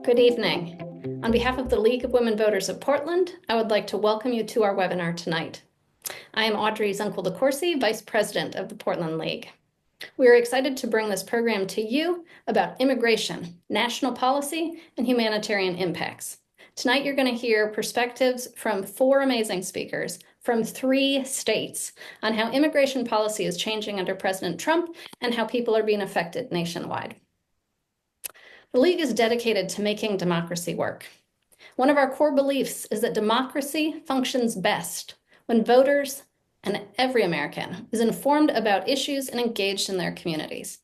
Good evening. On behalf of the League of Women Voters of Portland, I would like to welcome you to our webinar tonight. I am Audrey Zunkel-DeCourcy, Vice President of the Portland League. We are excited to bring this program to you about immigration, national policy, and humanitarian impacts. Tonight, you're going to hear perspectives from 4 amazing speakers from 3 states on how immigration policy is changing under President Trump and how people are being affected nationwide. The League is dedicated to making democracy work. One of our core beliefs is that democracy functions best when voters and every American is informed about issues and engaged in their communities.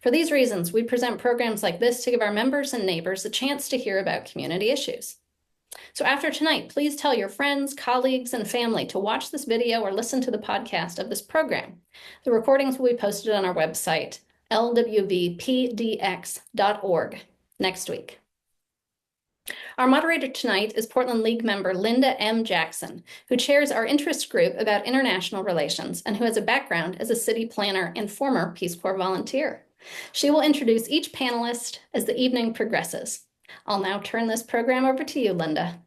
For these reasons, we present programs like this to give our members and neighbors a chance to hear about community issues. So after tonight, please tell your friends, colleagues, and family to watch this video or listen to the podcast of this program. The recordings will be posted on our website, LWVPDX.org, next week. Our moderator tonight is Portland League member Linda M. Jackson, who chairs our interest group about international relations and who has a background as a city planner and former Peace Corps volunteer. She will introduce each panelist as the evening progresses. I'll now turn this program over to you, Linda.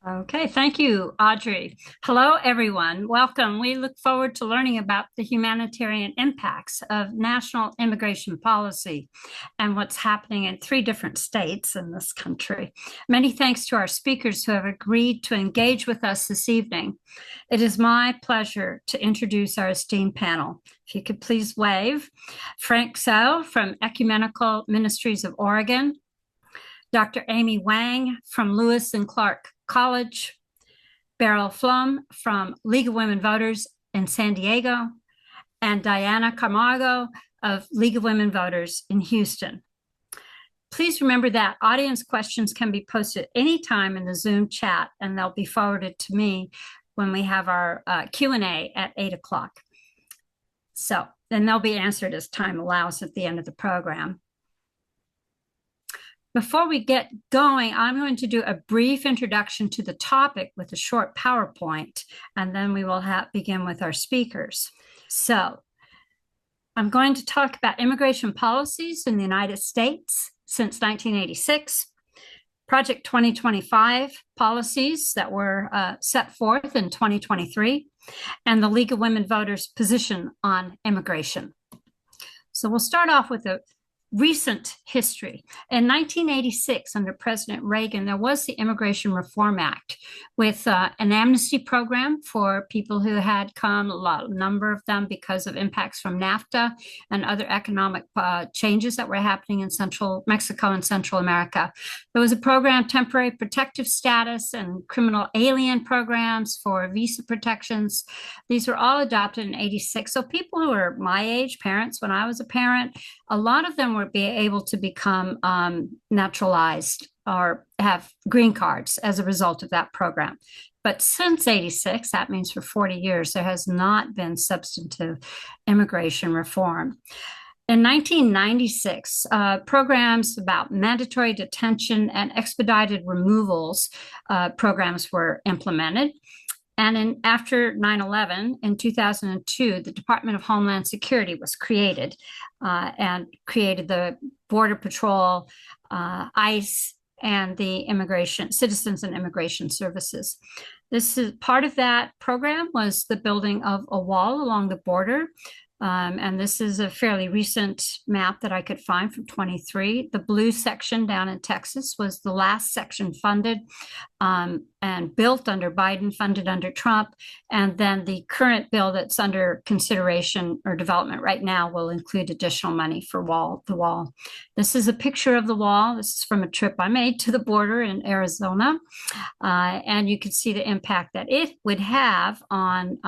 Okay, thank you, Audrey. Hello, everyone. Welcome. We look forward to learning about the humanitarian impacts of national immigration policy and what's happening in 3 different states in this country. Many thanks to our speakers who have agreed to engage with us this evening. It is my pleasure to introduce our esteemed panel. If you could please wave. Frank So from Ecumenical Ministries of Oregon, Dr. Amy Wang from Lewis and Clark College, Beryl Flum from League of Women Voters in San Diego, and Diana Camargo of League of Women Voters in Houston. Please remember that audience questions can be posted anytime in the Zoom chat, and they'll be forwarded to me when we have our Q&A at 8 o'clock. So then they'll be answered as time allows at the end of the program. Before we get going, I'm going to do a brief introduction to the topic with a short PowerPoint, and then we will begin with our speakers. So I'm going to talk about immigration policies in the United States since 1986, Project 2025 policies that were set forth in 2023, and the League of Women Voters' position on immigration. So we'll start off with a recent history. In 1986, under President Reagan, there was the Immigration Reform Act with an amnesty program for people who had come, a number of them because of impacts from NAFTA and other economic changes that were happening in Central Mexico and Central America. There was a program, temporary protective status and criminal alien programs for visa protections. These were all adopted in 86. So people who were my age, parents when I was a parent, a lot of them were be able to become naturalized or have green cards as a result of that program. But since 86, that means for 40 years, there has not been substantive immigration reform. In 1996, programs about mandatory detention and expedited removals programs were implemented. And after 9/11, in 2002, the Department of Homeland Security was created and created the Border Patrol, ICE, and the Citizens and Immigration Services. This is part of that program was the building of a wall along the border. And this is a fairly recent map that I could find from 23. The blue section down in Texas was the last section funded and built under Biden, funded under Trump. And then the current bill that's under consideration or development right now will include additional money for the wall. This is a picture of the wall. This is from a trip I made to the border in Arizona. And you can see the impact that it would have on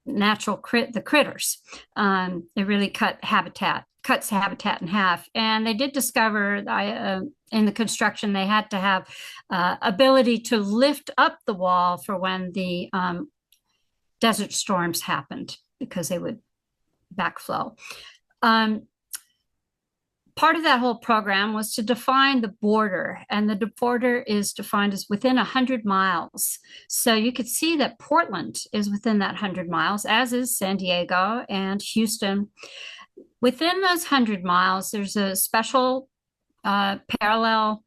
the critters. It really cuts habitat in half. And they did discover in the construction, they had to have ability to lift up the wall for when the desert storms happened because they would backflow. Part of that whole program was to define the border, and the border is defined as within 100 miles. So you could see that Portland is within that 100 miles, as is San Diego and Houston. Within those 100 miles, there's a special parallel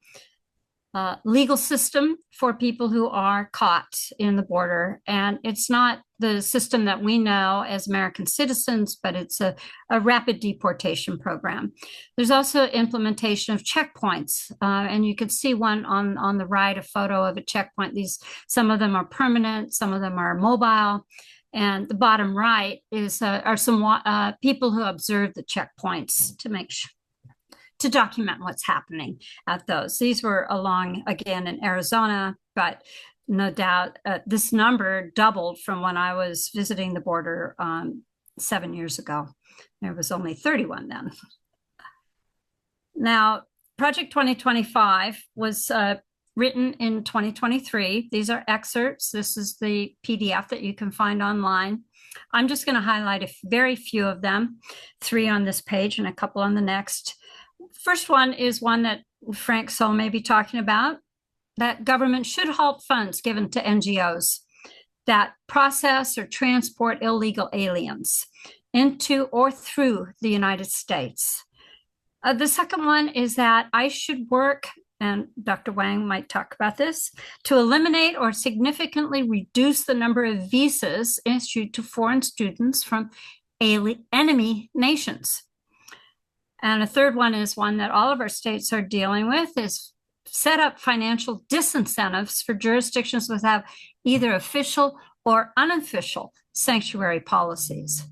legal system for people who are caught in the border. And it's not the system that we know as American citizens, but it's a rapid deportation program. There's also implementation of checkpoints. And you can see one on the right, a photo of a checkpoint. Some of them are permanent, some of them are mobile. And the bottom right are some people who observe the checkpoints to document what's happening at those. These were along, again, in Arizona, but no doubt this number doubled from when I was visiting the border 7 years ago. There was only 31 then. Now, Project 2025 was written in 2023. These are excerpts. This is the PDF that you can find online. I'm just going to highlight a very few of them, 3 on this page and a couple on the next. First one is one that Frank Soule may be talking about, that government should halt funds given to NGOs that process or transport illegal aliens into or through the United States. The second one is that ICE should work, and Dr. Wang might talk about this, to eliminate or significantly reduce the number of visas issued to foreign students from enemy nations. And a third one is one that all of our states are dealing with, is set up financial disincentives for jurisdictions without either official or unofficial sanctuary policies.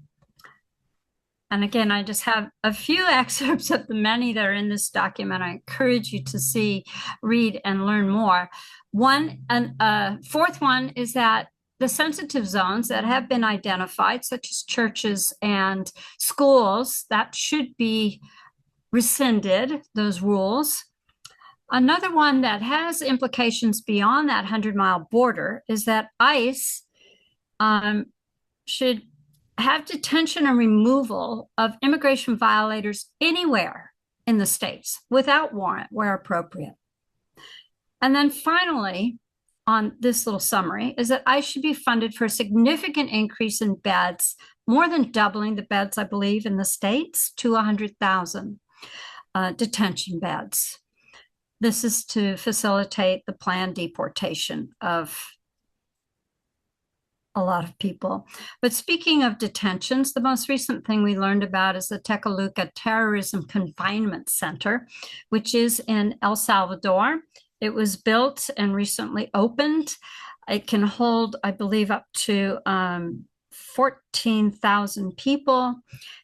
And again, I just have a few excerpts of the many that are in this document. I encourage you to see, read, and learn more. Fourth one is that the sensitive zones that have been identified, such as churches and schools, that should be rescinded, those rules. Another one that has implications beyond that 100-mile border is that ICE should have detention and removal of immigration violators anywhere in the states without warrant where appropriate. And then finally, on this little summary, is that ICE should be funded for a significant increase in beds, more than doubling the beds, I believe, in the states to 100,000 detention beds. This is to facilitate the planned deportation of a lot of people. But speaking of detentions, the most recent thing we learned about is the Tekaluca Terrorism Confinement Center, which is in El Salvador. It was built and recently opened. It can hold, I believe, up to 14,000 people.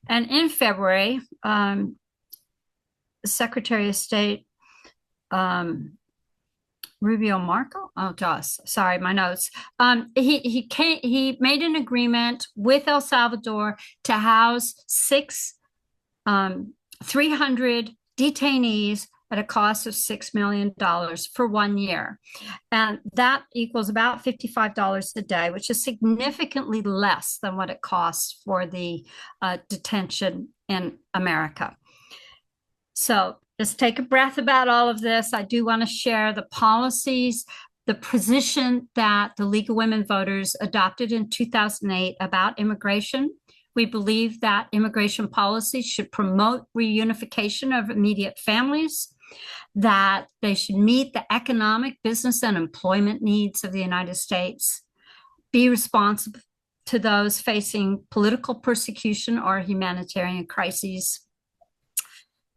And in February, the Secretary of State Rubio Marco, sorry, my notes. He made an agreement with El Salvador to house 300 detainees at a cost of $6 million for 1 year. And that equals about $55 a day, which is significantly less than what it costs for the detention in America. So just take a breath about all of this. I do want to share the policies, the position that the League of Women Voters adopted in 2008 about immigration. We believe that immigration policies should promote reunification of immediate families, that they should meet the economic, business, and employment needs of the United States, be responsive to those facing political persecution or humanitarian crises.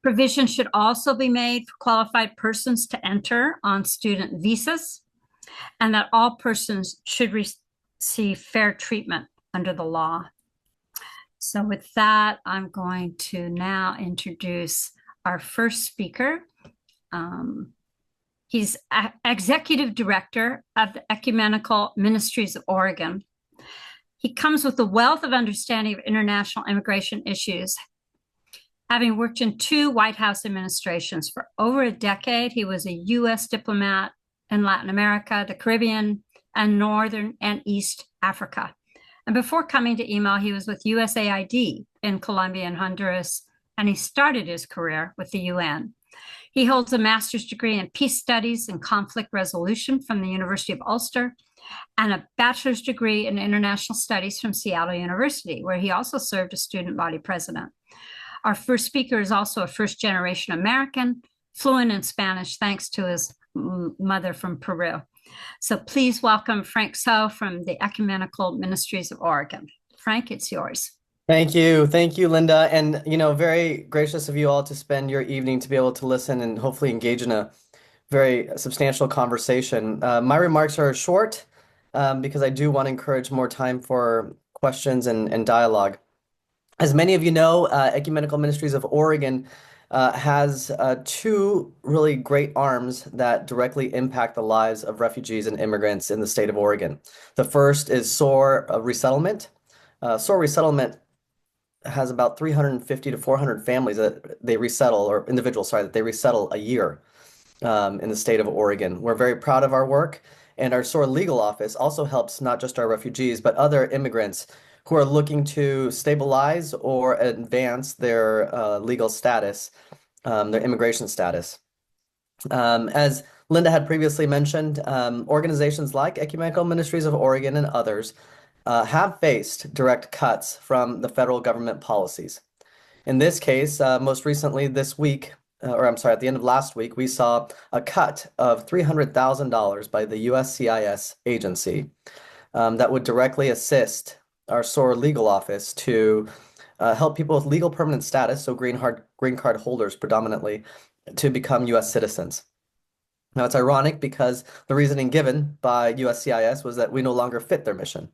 Provision should also be made for qualified persons to enter on student visas, and that all persons should receive fair treatment under the law. So with that, I'm going to now introduce our first speaker. He's Executive Director of the Ecumenical Ministries of Oregon. He comes with a wealth of understanding of international immigration issues. Having worked in 2 White House administrations for over a decade, he was a U.S. diplomat in Latin America, the Caribbean, and Northern and East Africa. And before coming to email, he was with USAID in Colombia and Honduras, and he started his career with the UN. He holds a master's degree in peace studies and conflict resolution from the University of Ulster, and a bachelor's degree in international studies from Seattle University, where he also served as student body president. Our first speaker is also a first-generation American, fluent in Spanish thanks to his mother from Peru. So please welcome Frank So from the Ecumenical Ministries of Oregon. Frank, it's yours. Thank you. Thank you, Linda. And, very gracious of you all to spend your evening to be able to listen and hopefully engage in a very substantial conversation. My remarks are short because I do want to encourage more time for questions and dialogue. As many of you know, Ecumenical Ministries of Oregon has two really great arms that directly impact the lives of refugees and immigrants in the state of Oregon. The first is SOAR Resettlement. SOAR Resettlement has about 350 to 400 families that they resettle, or individuals, sorry, that they resettle a year in the state of Oregon. We're very proud of our work, and our SOAR legal office also helps not just our refugees, but other immigrants who are looking to stabilize or advance their legal status, their immigration status. As Linda had previously mentioned, organizations like Ecumenical Ministries of Oregon and others have faced direct cuts from the federal government policies. In this case, most recently this week, or I'm sorry, at the end of last week, we saw a cut of $300,000 by the USCIS agency that would directly assist our SOAR legal office to help people with legal permanent status, so green card holders predominantly, to become U.S. citizens. Now, it's ironic because the reasoning given by USCIS was that we no longer fit their mission,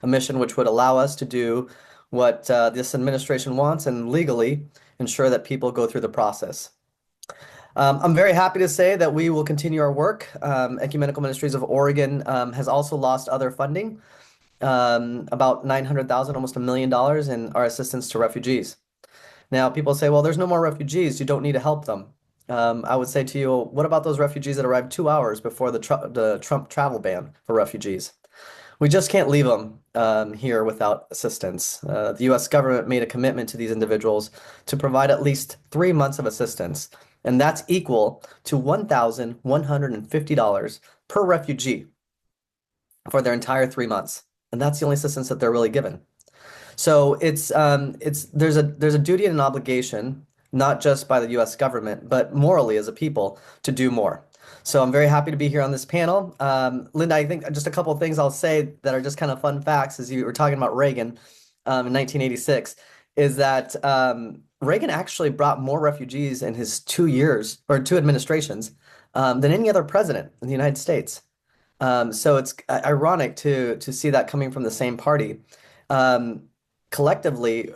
a mission which would allow us to do what this administration wants and legally ensure that people go through the process. I'm very happy to say that we will continue our work. Ecumenical Ministries of Oregon has also lost other funding, about $900,000, almost $1 million in our assistance to refugees. Now, people say, well, there's no more refugees. You don't need to help them. I would say to you, what about those refugees that arrived 2 hours before the Trump travel ban for refugees? We just can't leave them here without assistance. The U.S. government made a commitment to these individuals to provide at least 3 months of assistance, and that's equal to $1,150 per refugee for their entire 3 months. And that's the only assistance that they're really given. So there's a duty and an obligation, not just by the U.S. government, but morally as a people to do more. So I'm very happy to be here on this panel. Linda, I think just a couple of things I'll say that are just kind of fun facts as you were talking about Reagan in 1986, is that Reagan actually brought more refugees in his 2 years, or 2 administrations, than any other president in the United States. So it's ironic to see that coming from the same party. Collectively,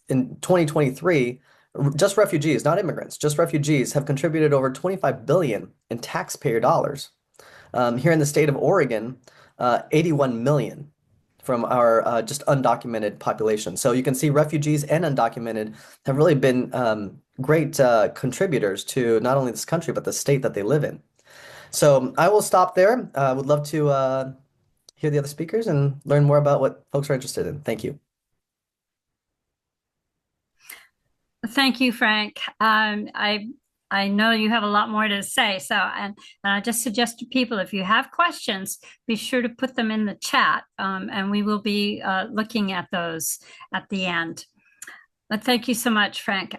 in 2023, just refugees, not immigrants, just refugees have contributed over $25 billion in taxpayer dollars. Here in the state of Oregon, 81 million from our just undocumented population. So you can see refugees and undocumented have really been great contributors to not only this country, but the state that they live in. So I will stop there. I would love to hear the other speakers and learn more about what folks are interested in. Thank you. Thank you, Frank. I know you have a lot more to say. So, and I just suggest to people, if you have questions, be sure to put them in the chat, and we will be looking at those at the end. But thank you so much, Frank.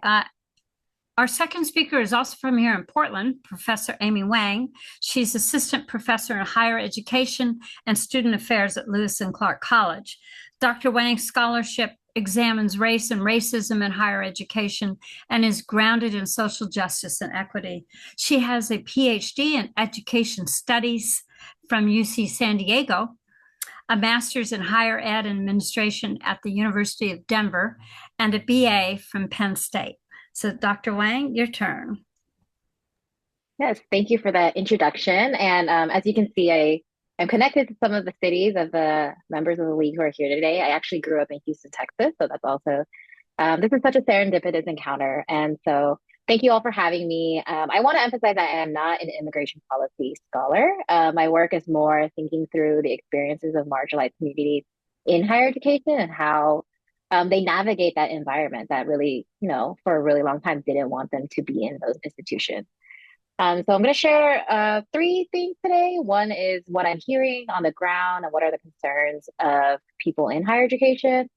Our second speaker is also from here in Portland, Professor Amy Wang. She's assistant professor in higher education and student affairs at Lewis and Clark College. Dr. Wang's scholarship examines race and racism in higher education and is grounded in social justice and equity. She has a PhD in education studies from UC San Diego, a master's in higher ed and administration at the University of Denver, and a BA from Penn State. So Dr. Wang, your turn. Yes, thank you for that introduction. And as you can see, I'm connected to some of the cities of the members of the league who are here today. I actually grew up in Houston, Texas, so that's also, this is such a serendipitous encounter. And so thank you all for having me. I want to emphasize that I am not an immigration policy scholar. My work is more thinking through the experiences of marginalized communities in higher education and how they navigate that environment that really, for a really long time didn't want them to be in those institutions. So I'm going to share 3 things today. One is what I'm hearing on the ground and what are the concerns of people in higher education.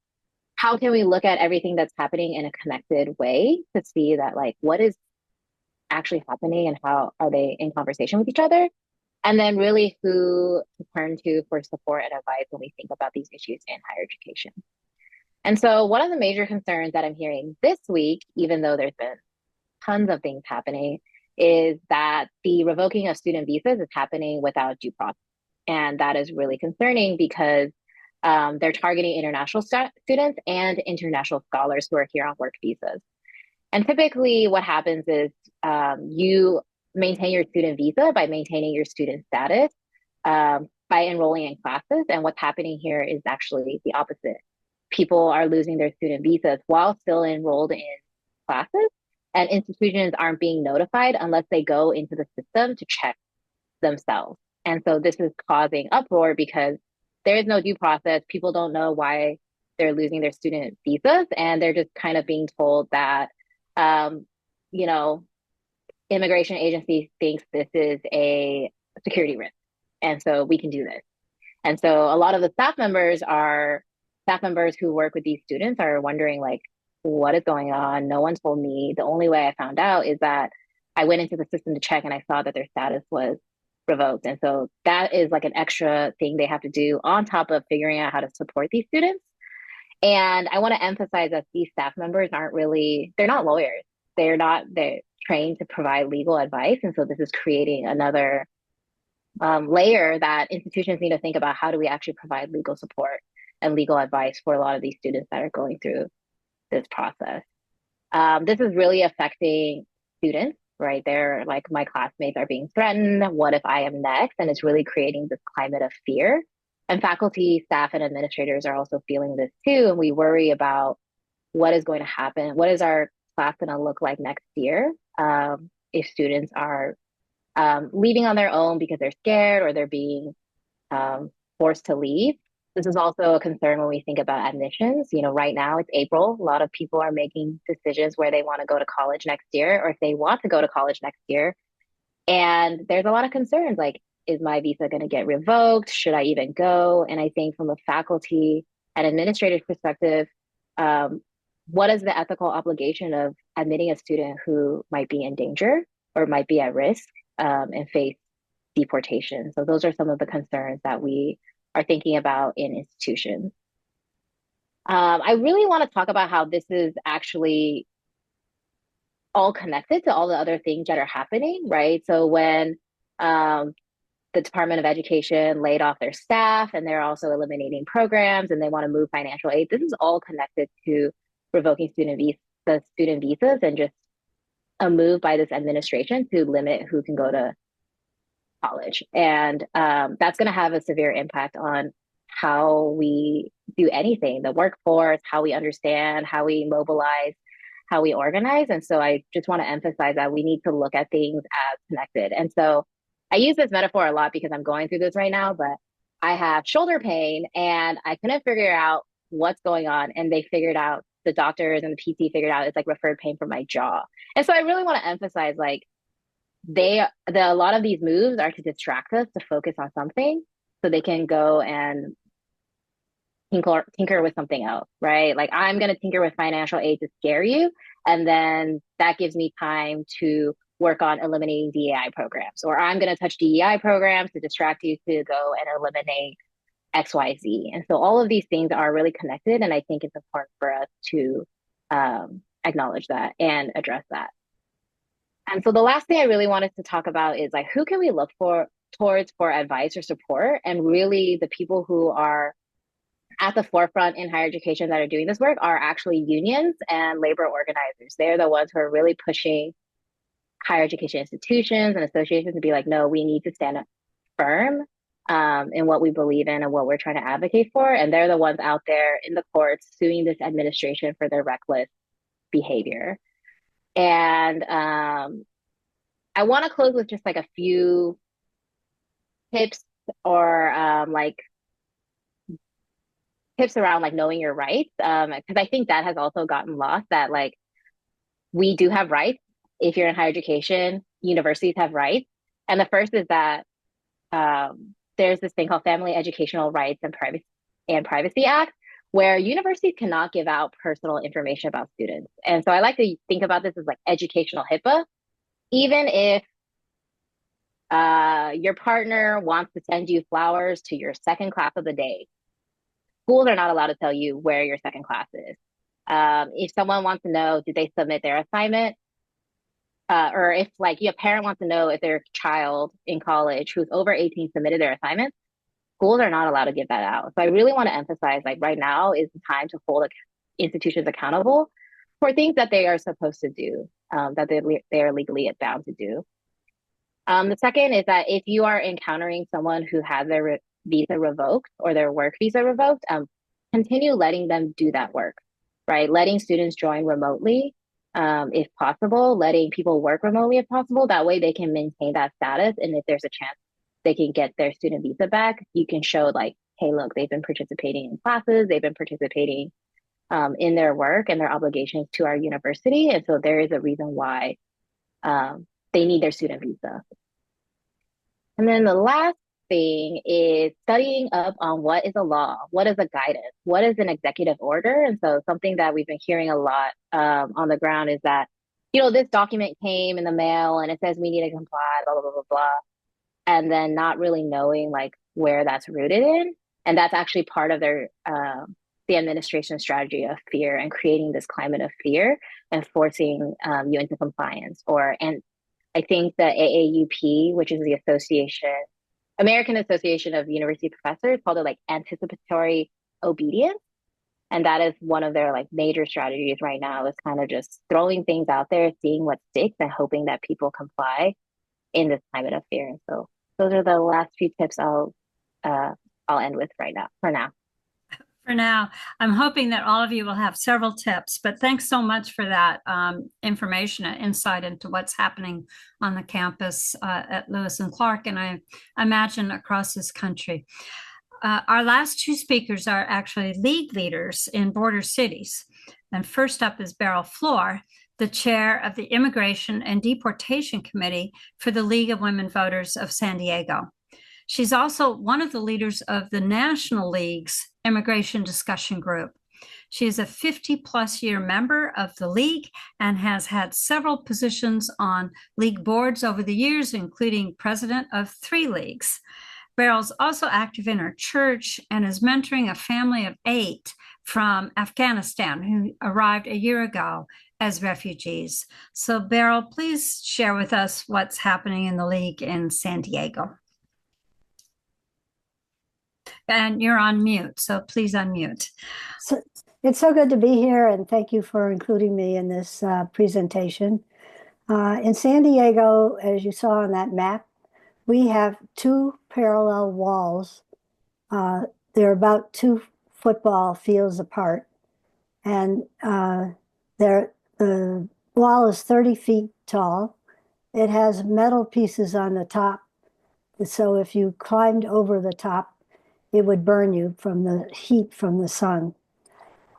How can we look at everything that's happening in a connected way to see that, like, what is actually happening and how are they in conversation with each other? And then really who to turn to for support and advice when we think about these issues in higher education. And so one of the major concerns that I'm hearing this week, even though there's been tons of things happening, is that the revoking of student visas is happening without due process. And that is really concerning because they're targeting international students and international scholars who are here on work visas. And typically what happens is you maintain your student visa by maintaining your student status by enrolling in classes. And what's happening here is actually the opposite. People are losing their student visas while still enrolled in classes, and institutions aren't being notified unless they go into the system to check themselves. And so this is causing uproar because there is no due process. People don't know why they're losing their student visas, and they're just kind of being told that, you know, immigration agency thinks this is a security risk, and so we can do this. And so a lot of the staff members who work with these students are wondering, like, what is going on? No one told me. The only way I found out is that I went into the system to check and I saw that their status was revoked. And so that is like an extra thing they have to do on top of figuring out how to support these students. And I want to emphasize that these staff members they're not lawyers. They're trained to provide legal advice. And so this is creating another layer that institutions need to think about. How do we actually provide legal support and legal advice for a lot of these students that are going through this process? This is really affecting students, right? They're like, my classmates are being threatened. What if I am next? And it's really creating this climate of fear. And faculty, staff, and administrators are also feeling this too. And we worry about what is going to happen. What is our class going to look like next year if students are leaving on their own because they're scared or they're being forced to leave? This is also a concern when we think about admissions. You know, right now it's April. A lot of people are making decisions where they want to go to college next year, or if they want to go to college next year. And there's a lot of concerns like, is my visa going to get revoked? Should I even go? And I think from a faculty and administrative perspective, what is the ethical obligation of admitting a student who might be in danger or might be at risk and face deportation? So those are some of the concerns that we are thinking about in institutions. I really want to talk about how this is actually all connected to all the other things that are happening, right? So when the Department of Education laid off their staff and they're also eliminating programs and they want to move financial aid, this is all connected to revoking student visas and just a move by this administration to limit who can go to college. And that's going to have a severe impact on how we do anything, the workforce, how we understand, how we mobilize, how we organize. And so I just want to emphasize that we need to look at things as connected. And so I use this metaphor a lot because I'm going through this right now, but I have shoulder pain and I couldn't figure out what's going on. And they figured out, the doctors and the PT figured out it's like referred pain from my jaw. And so I really want to emphasize, like, a lot of these moves are to distract us to focus on something so they can go and tinker with something else, right? Like, I'm going to tinker with financial aid to scare you. And then that gives me time to work on eliminating DEI programs, or I'm going to touch DEI programs to distract you to go and eliminate XYZ. And so all of these things are really connected. And I think it's important for us to acknowledge that and address that. And so the last thing I really wanted to talk about is, like, who can we look towards for advice or support? And really the people who are at the forefront in higher education that are doing this work are actually unions and labor organizers. They're the ones who are really pushing higher education institutions and associations to be like, no, we need to stand up firm in what we believe in and what we're trying to advocate for. And they're the ones out there in the courts suing this administration for their reckless behavior. And I want to close with just like a few tips or tips around like knowing your rights. Because I think that has also gotten lost, that like we do have rights. If you're in higher education, universities have rights. And the first is that there's this thing called Family Educational Rights and Privacy Act, where universities cannot give out personal information about students. And so I like to think about this as like educational HIPAA. even if your partner wants to send you flowers to your second class of the day, schools are not allowed to tell you where your second class is. If someone wants to know, did they submit their assignment? Or if like your parent wants to know if their child in college who's over 18 submitted their assignment, schools are not allowed to give that out. So I really want to emphasize like right now is the time to hold institutions accountable for things that they are supposed to do, that they are legally bound to do. The second is that if you are encountering someone who has their visa revoked or their work visa revoked, continue letting them do that work, right? Letting students join remotely, if possible, letting people work remotely if possible. That way they can maintain that status. And if there's a chance they can get their student visa back, you can show like, hey, look, they've been participating in classes, they've been participating in their work and their obligations to our university. And so there is a reason why they need their student visa. And then the last thing is studying up on what is a law, what is a guidance, what is an executive order. And so something that we've been hearing a lot on the ground is that, you know, this document came in the mail and it says we need to comply, blah, blah, blah, blah, blah. And then not really knowing like where that's rooted in. And that's actually part of their the administration's strategy of fear and creating this climate of fear and forcing you into compliance. And I think the AAUP, which is the American Association of University Professors, called it like anticipatory obedience. And that is one of their like major strategies right now is kind of just throwing things out there, seeing what sticks and hoping that people comply in this climate of fear. And so those are the last few tips I'll end with right now, for now. For now, I'm hoping that all of you will have several tips, but thanks so much for that information and insight into what's happening on the campus at Lewis and Clark, and I imagine across this country. Our last two speakers are actually league leaders in border cities. And first up is Beryl Floor, the chair of the Immigration and Deportation Committee for the League of Women Voters of San Diego. She's also one of the leaders of the National League's Immigration Discussion Group. She is a 50-plus year member of the League and has had several positions on League boards over the years, including president of 3 leagues. Beryl's also active in her church and is mentoring a family of 8 from Afghanistan who arrived a year ago as refugees. So Beryl, please share with us what's happening in the League in San Diego. And you're on mute, so please unmute. So it's so good to be here, and thank you for including me in this presentation. In San Diego, as you saw on that map, we have 2 parallel walls. They're about 2 football fields apart, and the wall is 30 feet tall. It has metal pieces on the top, so if you climbed over the top, it would burn you from the heat from the sun.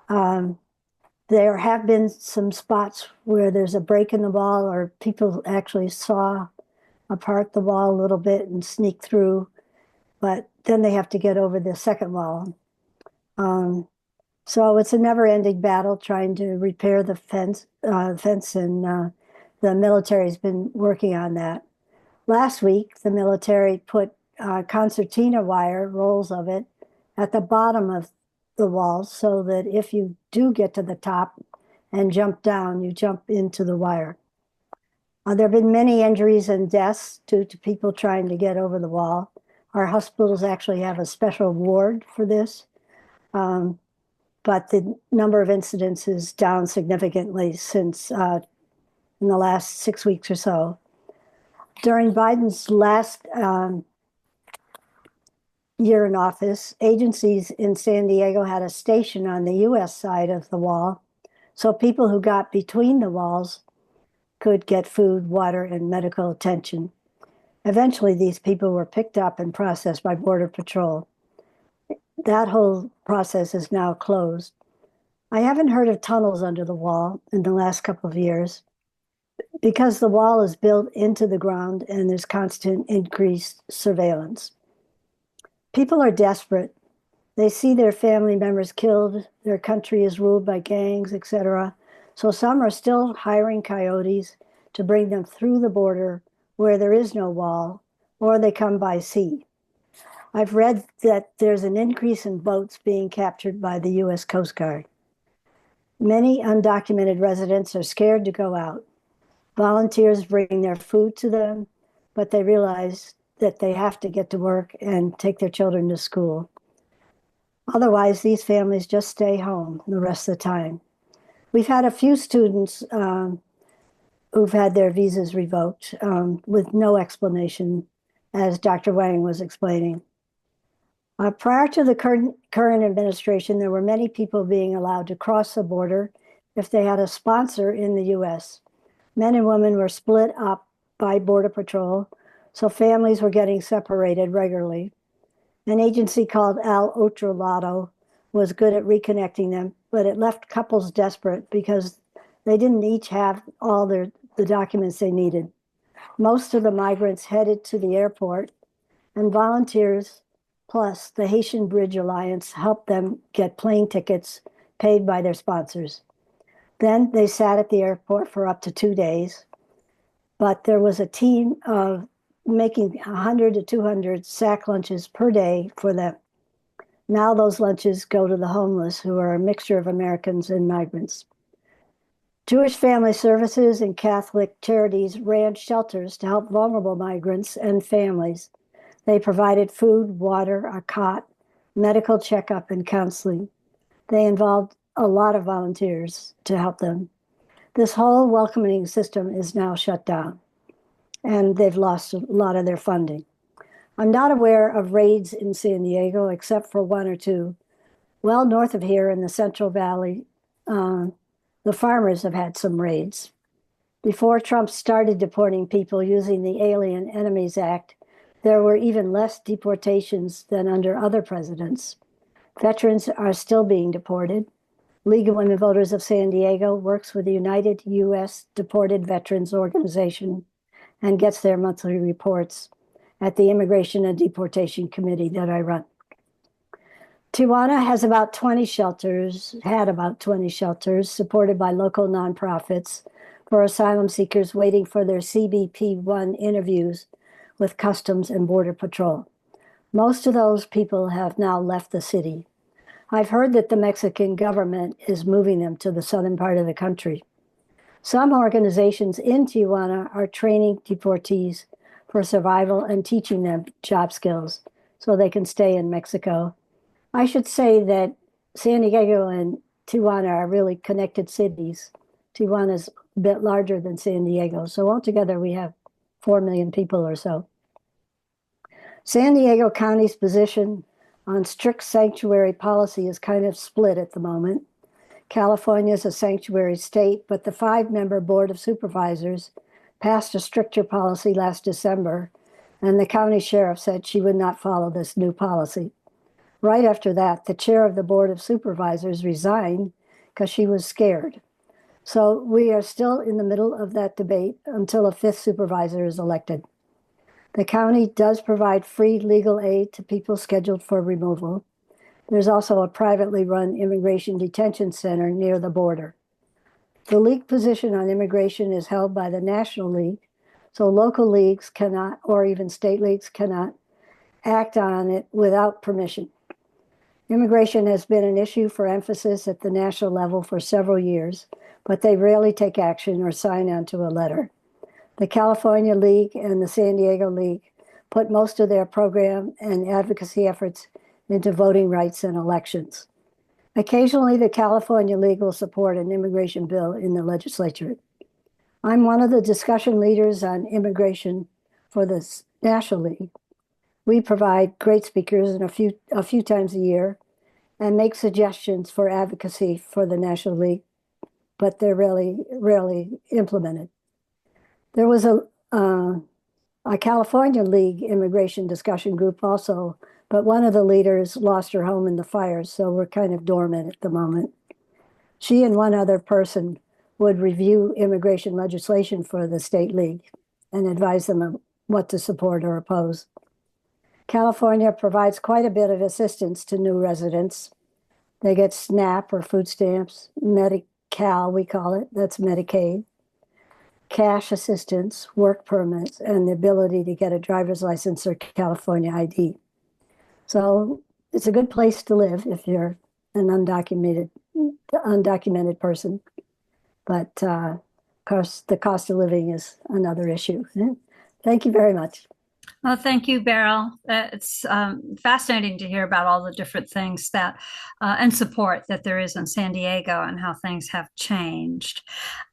There have been some spots where there's a break in the wall or people actually saw apart the wall a little bit and sneak through, but then they have to get over the second wall. So it's a never-ending battle trying to repair the fence, and the military's been working on that. Last week, the military put concertina wire, rolls of it, at the bottom of the wall so that if you do get to the top and jump down, you jump into the wire. There have been many injuries and deaths due to people trying to get over the wall. Our hospitals actually have a special ward for this, but the number of incidents is down significantly since in the last 6 weeks or so. During Biden's last year in office, agencies in San Diego had a station on the U.S. side of the wall, so people who got between the walls could get food, water, and medical attention. Eventually, these people were picked up and processed by Border Patrol. That whole process is now closed. I haven't heard of tunnels under the wall in the last couple of years because the wall is built into the ground and there's constant increased surveillance. People are desperate. They see their family members killed, their country is ruled by gangs, etc. So some are still hiring coyotes to bring them through the border where there is no wall, or they come by sea. I've read that there's an increase in boats being captured by the U.S. Coast Guard. Many undocumented residents are scared to go out. Volunteers bring their food to them, but they realize that they have to get to work and take their children to school. Otherwise, these families just stay home the rest of the time. We've had a few students who've had their visas revoked with no explanation, as Dr. Wang was explaining. Prior to the current administration, there were many people being allowed to cross the border if they had a sponsor in the U.S. Men and women were split up by Border Patrol, so families were getting separated regularly. An agency called Al Otro Lado was good at reconnecting them, but it left couples desperate because they didn't each have all the documents they needed. Most of the migrants headed to the airport, and volunteers plus the Haitian Bridge Alliance helped them get plane tickets paid by their sponsors. Then they sat at the airport for up to 2 days, but there was a team of making 100 to 200 sack lunches per day for them. Now those lunches go to the homeless, who are a mixture of Americans and migrants. Jewish Family Services and Catholic charities ran shelters to help vulnerable migrants and families. They provided food, water, a cot, medical checkup, and counseling. They involved a lot of volunteers to help them. This whole welcoming system is now shut down, and they've lost a lot of their funding. I'm not aware of raids in San Diego, except for one or two. Well north of here in the Central Valley, the farmers have had some raids. Before Trump started deporting people using the Alien Enemies Act, there were even less deportations than under other presidents. Veterans are still being deported. League of Women Voters of San Diego works with the United U.S. Deported Veterans Organization and gets their monthly reports at the Immigration and Deportation Committee that I run. Tijuana has about 20 shelters, had about 20 shelters supported by local nonprofits for asylum seekers waiting for their CBP-1 interviews with Customs and Border Patrol. Most of those people have now left the city. I've heard that the Mexican government is moving them to the southern part of the country. Some organizations in Tijuana are training deportees for survival and teaching them job skills so they can stay in Mexico. I should say that San Diego and Tijuana are really connected cities. Tijuana is a bit larger than San Diego, so altogether we have 4 million people or so. San Diego County's position on strict sanctuary policy is kind of split at the moment. California is a sanctuary state, but the 5-member Board of Supervisors passed a stricter policy last December, and the county sheriff said she would not follow this new policy. Right after that, the chair of the Board of Supervisors resigned because she was scared. So we are still in the middle of that debate until a 5th supervisor is elected. The county does provide free legal aid to people scheduled for removal. There's also a privately run immigration detention center near the border. The league position on immigration is held by the National League, so local leagues cannot, or even state leagues cannot, act on it without permission. Immigration has been an issue for emphasis at the national level for several years, but they rarely take action or sign on to a letter. The California League and the San Diego League put most of their program and advocacy efforts into voting rights and elections. Occasionally, the California League will support an immigration bill in the legislature. I'm one of the discussion leaders on immigration for the National League. We provide great speakers and a few times a year and make suggestions for advocacy for the National League, but they're rarely implemented. There was a California League immigration discussion group also, but one of the leaders lost her home in the fires, so we're kind of dormant at the moment. She and one other person would review immigration legislation for the state league and advise them on what to support or oppose. California provides quite a bit of assistance to new residents. They get SNAP or food stamps, Medi-Cal, we call it, that's Medicaid. cash assistance, work permits, and the ability to get a driver's license or California ID. So it's a good place to live if you're an undocumented person. But of course, the cost of living is another issue. Thank you very much. Well, thank you, Beryl. It's fascinating to hear about all the different things that and support that there is in San Diego and how things have changed.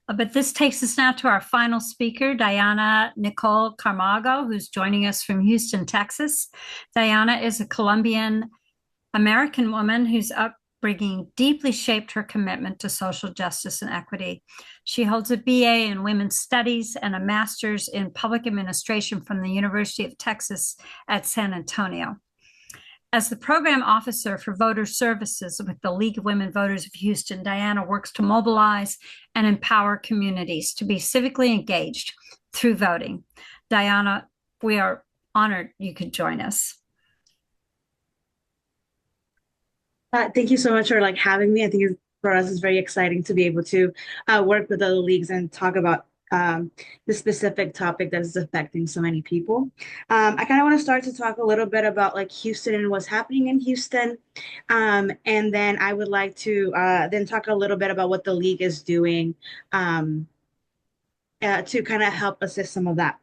But this takes us now to our final speaker, Diana Nicole Camargo, who's joining us from Houston, Texas. Diana is a Colombian American woman whose upbringing deeply shaped her commitment to social justice and equity. She holds a BA in Women's Studies and a master's in Public Administration from the University of Texas at San Antonio. As the program officer for voter services with the League of Women Voters of Houston, Diana works to mobilize and empower communities to be civically engaged through voting. Diana, we are honored you could join us. Thank you so much for having me. I think for us it's very exciting to be able to work with other leagues and talk about the specific topic that is affecting so many people. I kind of want to start to talk a little bit about Houston and what's happening in Houston. And then I would like to then talk a little bit about what the league is doing to kind of help assist some of that.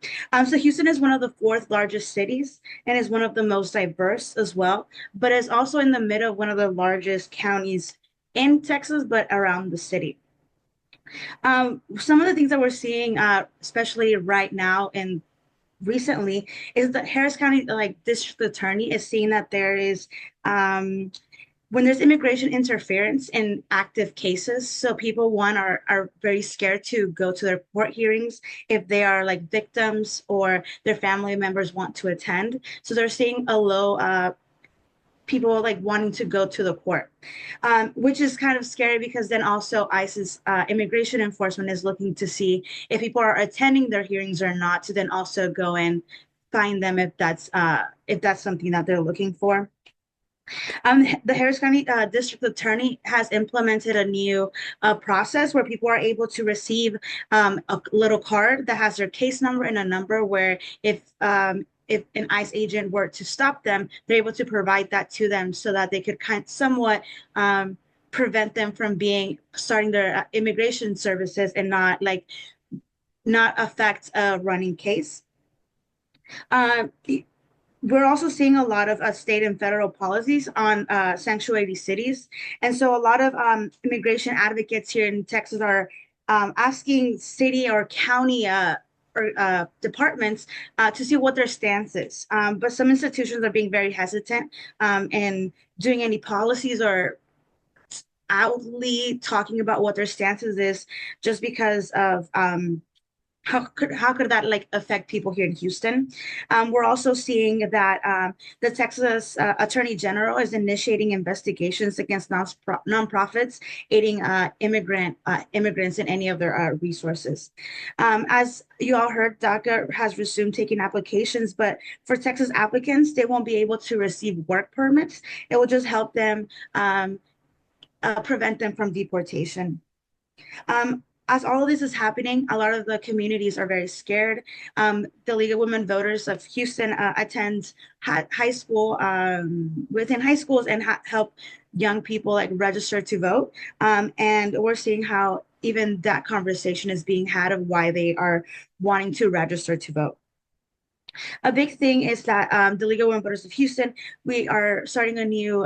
So Houston is one of the 4th largest cities and is one of the most diverse as well, but is also in the middle of one of the largest counties in Texas, but around the city. Some of the things that we're seeing, especially right now and recently, is that Harris County district attorney is seeing that there is when there's immigration interference in active cases, so people are very scared to go to their court hearings if they are victims or their family members want to attend. So they're seeing a low people wanting to go to the court, which is kind of scary because then also ICE's immigration enforcement is looking to see if people are attending their hearings or not, to then also go and find them if that's something that they're looking for. The Harris County District Attorney has implemented a new process where people are able to receive a little card that has their case number and a number where if an ICE agent were to stop them, they're able to provide that to them so that they could somewhat prevent them from starting their immigration services and not affect a running case. We're also seeing a lot of state and federal policies on sanctuary cities. And so a lot of immigration advocates here in Texas are asking city or county or departments to see what their stance is. But some institutions are being very hesitant in doing any policies or outly talking about what their stances is, just because of how could that affect people here in Houston? We're also seeing that the Texas Attorney General is initiating investigations against nonprofits aiding immigrants in any of their resources. As you all heard, DACA has resumed taking applications, but for Texas applicants, they won't be able to receive work permits. It will just help them prevent them from deportation. As all of this is happening, a lot of the communities are very scared. The League of Women Voters of Houston attends high school within high schools and help young people register to vote. And we're seeing how even that conversation is being had of why they are wanting to register to vote. A big thing is that the League of Women Voters of Houston, we are starting a new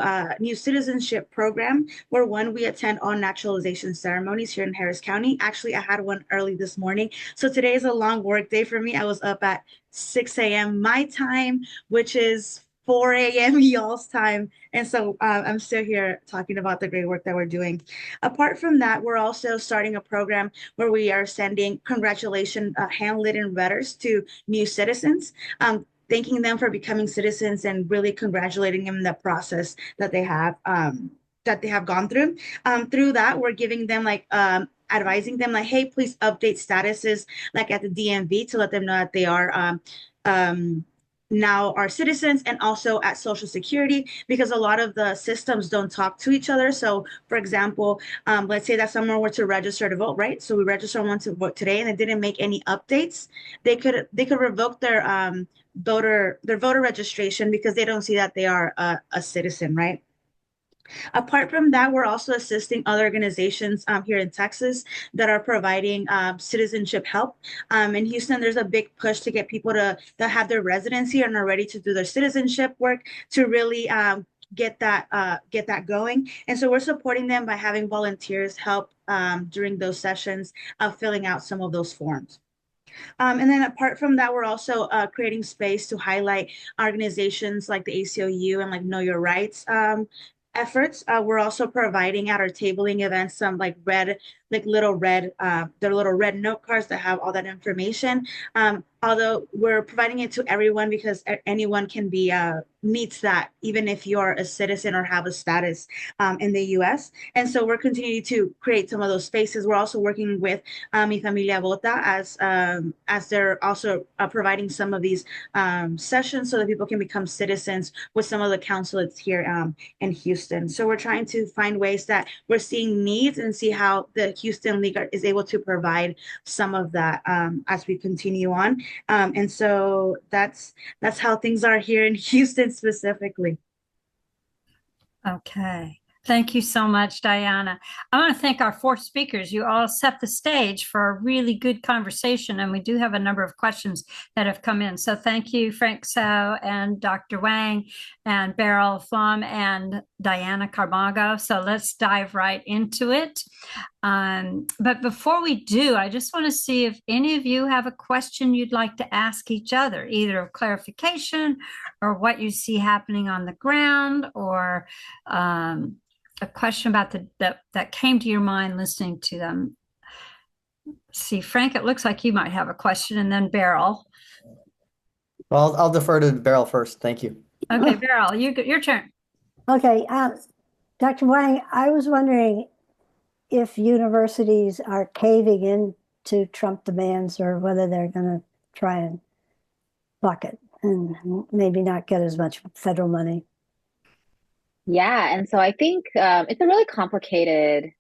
citizenship program where we attend all naturalization ceremonies here in Harris County. Actually, I had one early this morning. So today is a long work day for me. I was up at 6 a.m. my time, which is 4 a.m. y'all's time. And so I'm still here talking about the great work that we're doing. Apart from that, we're also starting a program where we are sending congratulation handwritten letters to new citizens, thanking them for becoming citizens and really congratulating them in the process that they have gone through. Through that, we're giving them advising them hey, please update statuses at the DMV to let them know that they are now are citizens, and also at Social Security, because a lot of the systems don't talk to each other. So, for example, let's say that someone were to register to vote, right? So we register someone to vote today, and they didn't make any updates. They could revoke their voter registration because they don't see that they are a citizen, right? Apart from that, we're also assisting other organizations here in Texas that are providing citizenship help. In Houston, there's a big push to get people to have their residency and are ready to do their citizenship work to really get that going. And so we're supporting them by having volunteers help during those sessions of filling out some of those forms. And then apart from that, we're also creating space to highlight organizations like the ACLU and like Know Your Rights efforts. We're also providing at our tabling events some their little red note cards that have all that information. Although we're providing it to everyone because anyone can be meets that, even if you're a citizen or have a status in the U.S. And so we're continuing to create some of those spaces. We're also working with Mi Familia Vota as they're also providing some of these sessions so that people can become citizens with some of the consulates here in Houston. So we're trying to find ways that we're seeing needs and see how the Houston League is able to provide some of that as we continue on. And so that's how things are here in Houston specifically. Okay. Thank you so much, Diana. I want to thank our four speakers. You all set the stage for a really good conversation, and we do have a number of questions that have come in. So thank you, Frank So and Dr. Wang and Beryl Flum and Diana Carmago. So let's dive right into it. But before we do, I just want to see if any of you have a question you'd like to ask each other, either of clarification or what you see happening on the ground, or a question about that came to your mind listening to them. See, Frank, it looks like you might have a question, and then Beryl. Well, I'll defer to Beryl first. Thank you. Okay, Beryl, your turn. Okay, Dr. Wang, I was wondering if universities are caving in to Trump demands or whether they're going to try and block it and maybe not get as much federal money. Yeah, and so I think it's a really complicated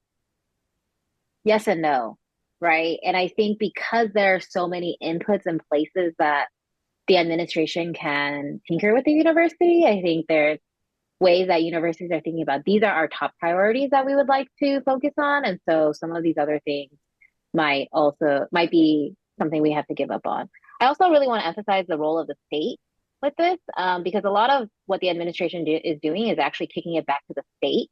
yes and no, right? And I think because there are so many inputs and places that the administration can tinker with the university, I think there's ways that universities are thinking about these are our top priorities that we would like to focus on. And so some of these other things might be something we have to give up on. I also really want to emphasize the role of the state with this, because a lot of what the administration is doing is actually kicking it back to the state.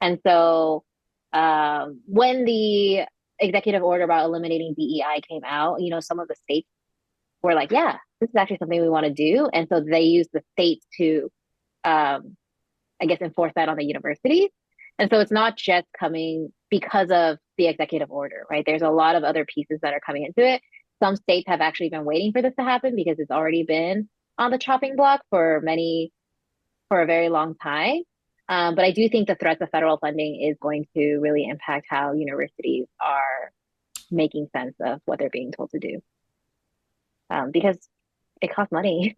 And so when the executive order about eliminating DEI came out, some of the states were like, yeah, this is actually something we want to do. And so they use the states to, I guess, enforce that on the universities. And so it's not just coming because of the executive order, right? There's a lot of other pieces that are coming into it. Some states have actually been waiting for this to happen because it's already been on the chopping block for a very long time. But I do think the threats of federal funding is going to really impact how universities are making sense of what they're being told to do. Because it costs money.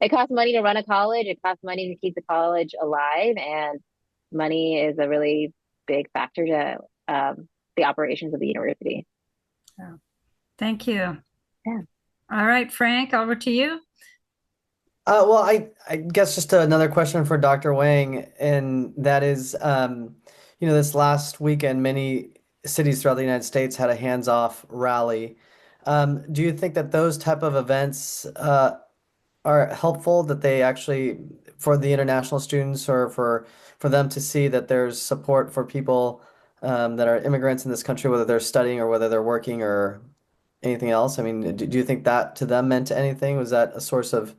It costs money to run a college. It costs money to keep the college alive. And money is a really big factor to the operations of the university. Oh, thank you. Yeah. All right, Frank, over to you. Well, I guess just another question for Dr. Wang, and that is, this last weekend, many cities throughout the United States had a hands-off rally. Do you think that those type of events are helpful, that they actually, for the international students or for them to see that there's support for people that are immigrants in this country, whether they're studying or whether they're working or anything else? I mean, do you think that to them meant anything? Was that a source of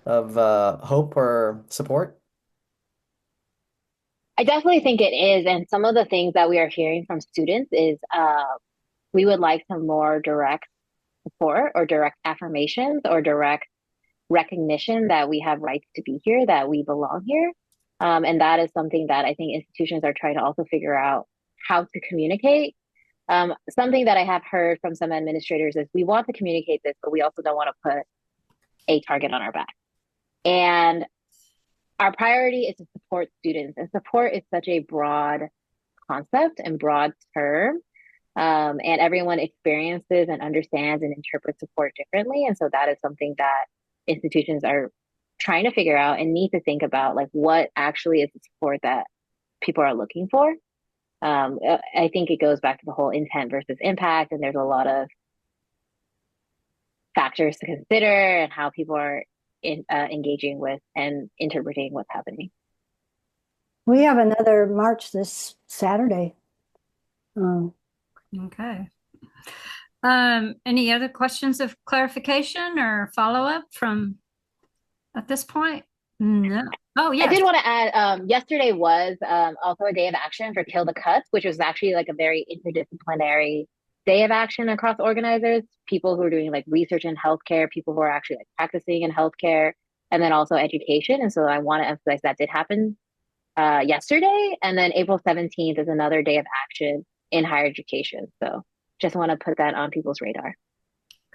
hope or support? I definitely think it is. And some of the things that we are hearing from students is we would like some more direct support or direct affirmations or direct recognition that we have rights to be here, that we belong here. And that is something that I think institutions are trying to also figure out how to communicate. Something that I have heard from some administrators is we want to communicate this, but we also don't want to put a target on our back, And our priority is to support students, and support is such a broad concept and broad term. And everyone experiences and understands and interprets support differently. And so that is something that institutions are trying to figure out and need to think about, like what actually is the support that people are looking for. I think it goes back to the whole intent versus impact, and there's a lot of factors to consider and how people are engaging with and interpreting what's happening. We have another march this Saturday. Okay. Any other questions of clarification or follow-up from at this point? No. Oh, I yes. did want to add, yesterday was also a day of action for Kill the Cuts, which was actually like a very interdisciplinary day of action across organizers, people who are doing like research in healthcare, people who are actually like practicing in healthcare, and then also education. And so I want to emphasize that did happen yesterday. And then April 17th is another day of action in higher education. So just want to put that on people's radar.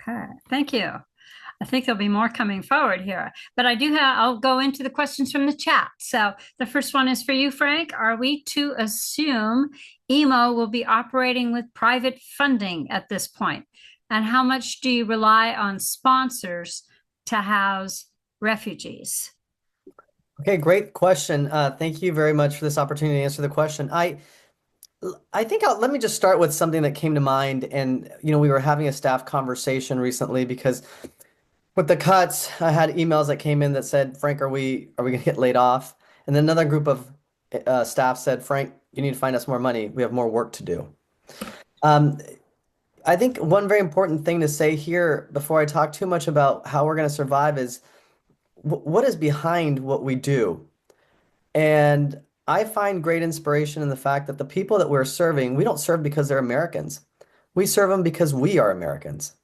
Okay, thank you. I think there'll be more coming forward here, but I'll go into the questions from the chat. So the first one is for you, Frank. Are we to assume EMO will be operating with private funding at this point? And how much do you rely on sponsors to house refugees? Okay, great question. Thank you very much for this opportunity to answer the question. I think let me just start with something that came to mind. And, we were having a staff conversation recently because with the cuts, I had emails that came in that said, Frank, are we going to get laid off? And then another group of staff said, Frank, you need to find us more money. We have more work to do. I think one very important thing to say here before I talk too much about how we're going to survive is what is behind what we do. And I find great inspiration in the fact that the people that we're serving, we don't serve because they're Americans. We serve them because we are Americans.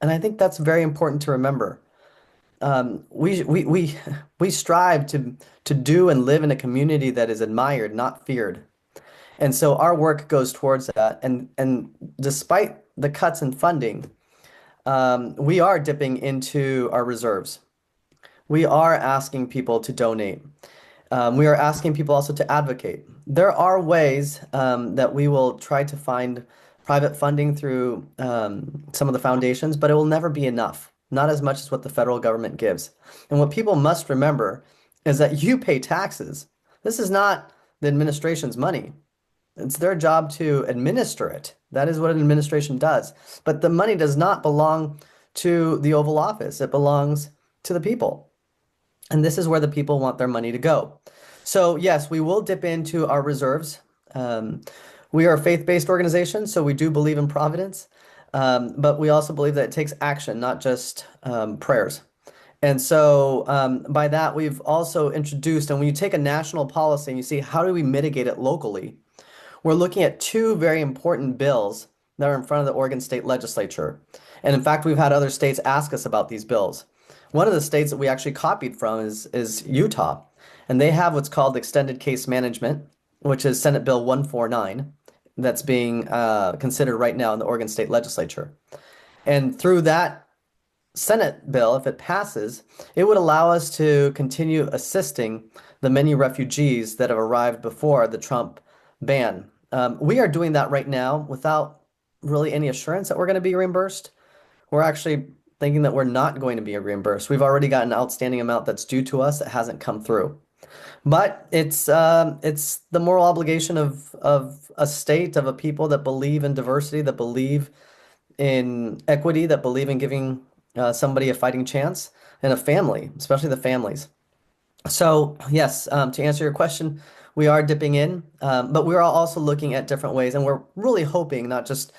And I think that's very important to remember. We strive to do and live in a community that is admired, not feared. And so our work goes towards that. And despite the cuts in funding, we are dipping into our reserves. We are asking people to donate. We are asking people also to advocate. There are ways that we will try to find private funding through some of the foundations, but it will never be enough, not as much as what the federal government gives. And what people must remember is that you pay taxes. This is not the administration's money. It's their job to administer it. That is what an administration does. But the money does not belong to the Oval Office. It belongs to the people. And this is where the people want their money to go. So yes, we will dip into our reserves. We are a faith-based organization, so we do believe in providence, but we also believe that it takes action, not just prayers. And so by that, we've also introduced, and when you take a national policy and you see how do we mitigate it locally, we're looking at two very important bills that are in front of the Oregon State Legislature. And in fact, we've had other states ask us about these bills. One of the states that we actually copied from is Utah, and they have what's called extended case management, which is Senate Bill 149, that's being considered right now in the Oregon State Legislature. And through that Senate bill, if it passes, it would allow us to continue assisting the many refugees that have arrived before the Trump ban. We are doing that right now without really any assurance that we're going to be reimbursed. We're actually thinking that we're not going to be reimbursed. We've already got an outstanding amount that's due to us that hasn't come through. But it's the moral obligation of a state, of a people that believe in diversity, that believe in equity, that believe in giving somebody a fighting chance, and a family, especially the families. So yes, to answer your question, we are dipping in, but we are also looking at different ways, and we're really hoping, not just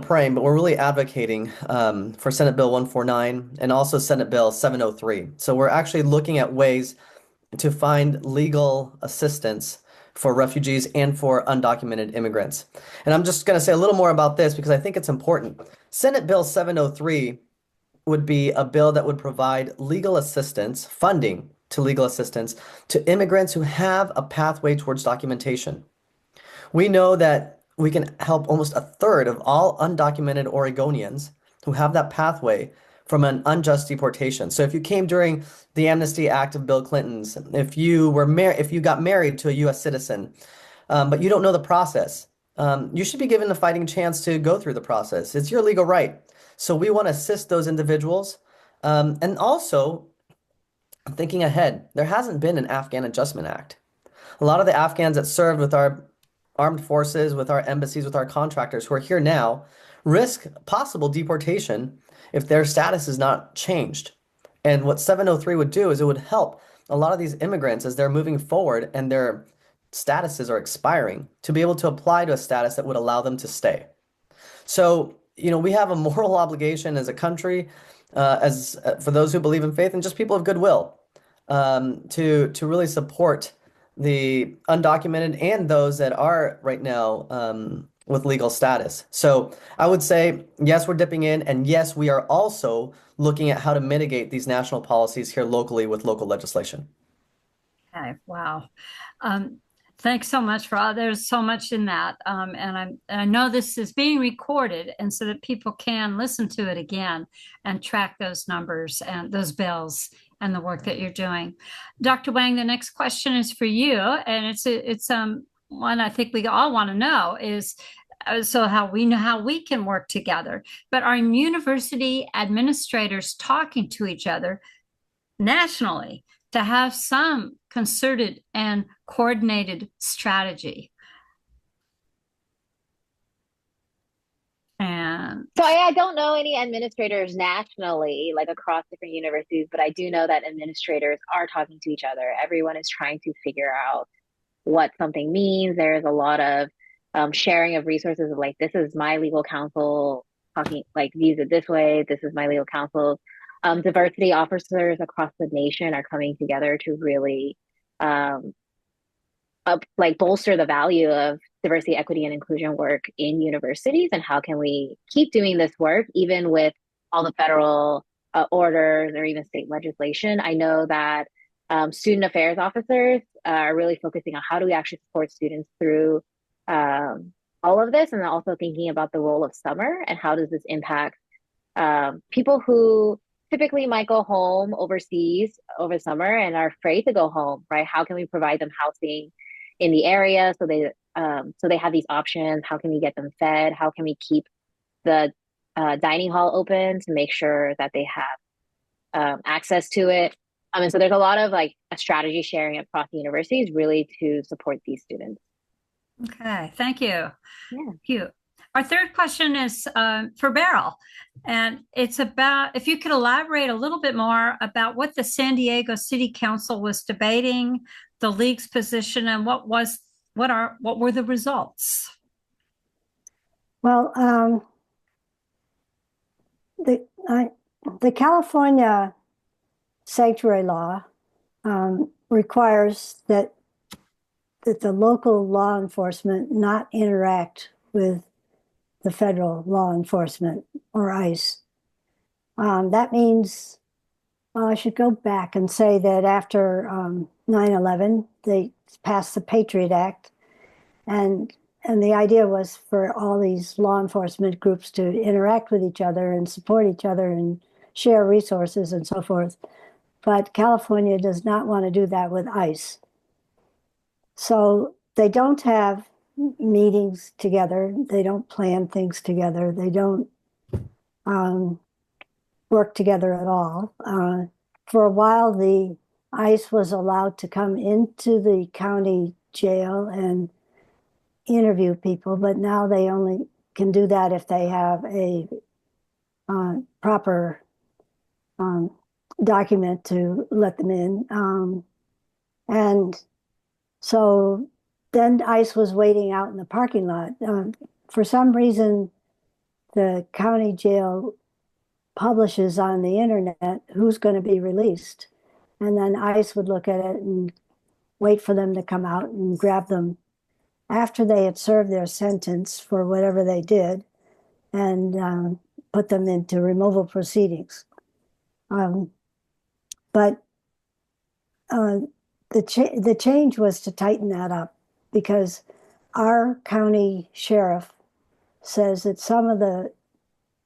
praying, but we're really advocating for Senate Bill 149 and also Senate Bill 703. So we're actually looking at ways to find legal assistance for refugees and for undocumented immigrants. And I'm just going to say a little more about this because I think it's important. Senate Bill 703 would be a bill that would provide legal assistance, funding to legal assistance to immigrants who have a pathway towards documentation. We know that we can help almost a third of all undocumented Oregonians who have that pathway from an unjust deportation. So if you came during the Amnesty Act of Bill Clinton's, if you got married to a U.S. citizen, but you don't know the process, you should be given a fighting chance to go through the process. It's your legal right. So we want to assist those individuals. And also, thinking ahead, there hasn't been an Afghan Adjustment Act. A lot of the Afghans that served with our armed forces, with our embassies, with our contractors who are here now, risk possible deportation if their status is not changed. And what 703 would do is it would help a lot of these immigrants as they're moving forward and their statuses are expiring to be able to apply to a status that would allow them to stay. So, we have a moral obligation as a country, as for those who believe in faith and just people of goodwill, to really support the undocumented and those that are right now with legal status. So I would say, yes, we're dipping in, and yes, we are also looking at how to mitigate these national policies here locally with local legislation. Okay, wow. Thanks so much for all. There's so much in that, and I know this is being recorded, and so that people can listen to it again and track those numbers and those bills and the work that you're doing. Dr. Wang, the next question is for you, and it's one I think we all want to know is so how we know how we can work together. But are university administrators talking to each other nationally to have some concerted and coordinated strategy? And So I don't know any administrators nationally, like across different universities, but I do know that administrators are talking to each other. Everyone is trying to figure out what something means. There's a lot of sharing of resources of like, this is my legal counsel talking, like, views it this way. This is my legal counsel. Diversity officers across the nation are coming together to really bolster the value of diversity, equity, and inclusion work in universities, and how can we keep doing this work even with all the federal orders or even state legislation. I know that student affairs officers are really focusing on how do we actually support students through all of this, and also thinking about the role of summer and how does this impact people who typically might go home overseas over summer and are afraid to go home, right? How can we provide them housing in the area so they have these options? How can we get them fed? How can we keep the dining hall open to make sure that they have access to it? And so there's a lot of like a strategy sharing across the universities really to support these students. okay, thank you. Yeah. Thank you. Our third question is for Beryl, and it's about if you could elaborate a little bit more about what the San Diego City Council was debating, the league's position, and what were the results? Well, the California sanctuary law requires that the local law enforcement not interact with the federal law enforcement or ICE. That means, well, I should go back and say that after 9/11, they passed the Patriot Act, and the idea was for all these law enforcement groups to interact with each other and support each other and share resources and so forth. But California does not want to do that with ICE. So they don't have meetings together. They don't plan things together. They don't work together at all. For a while, the ICE was allowed to come into the county jail and interview people, but now they only can do that if they have a proper document to let them in. And so then ICE was waiting out in the parking lot. For some reason, the county jail publishes on the internet who's going to be released. And then ICE would look at it and wait for them to come out and grab them after they had served their sentence for whatever they did and put them into removal proceedings. But the change was to tighten that up, because our county sheriff says that some of the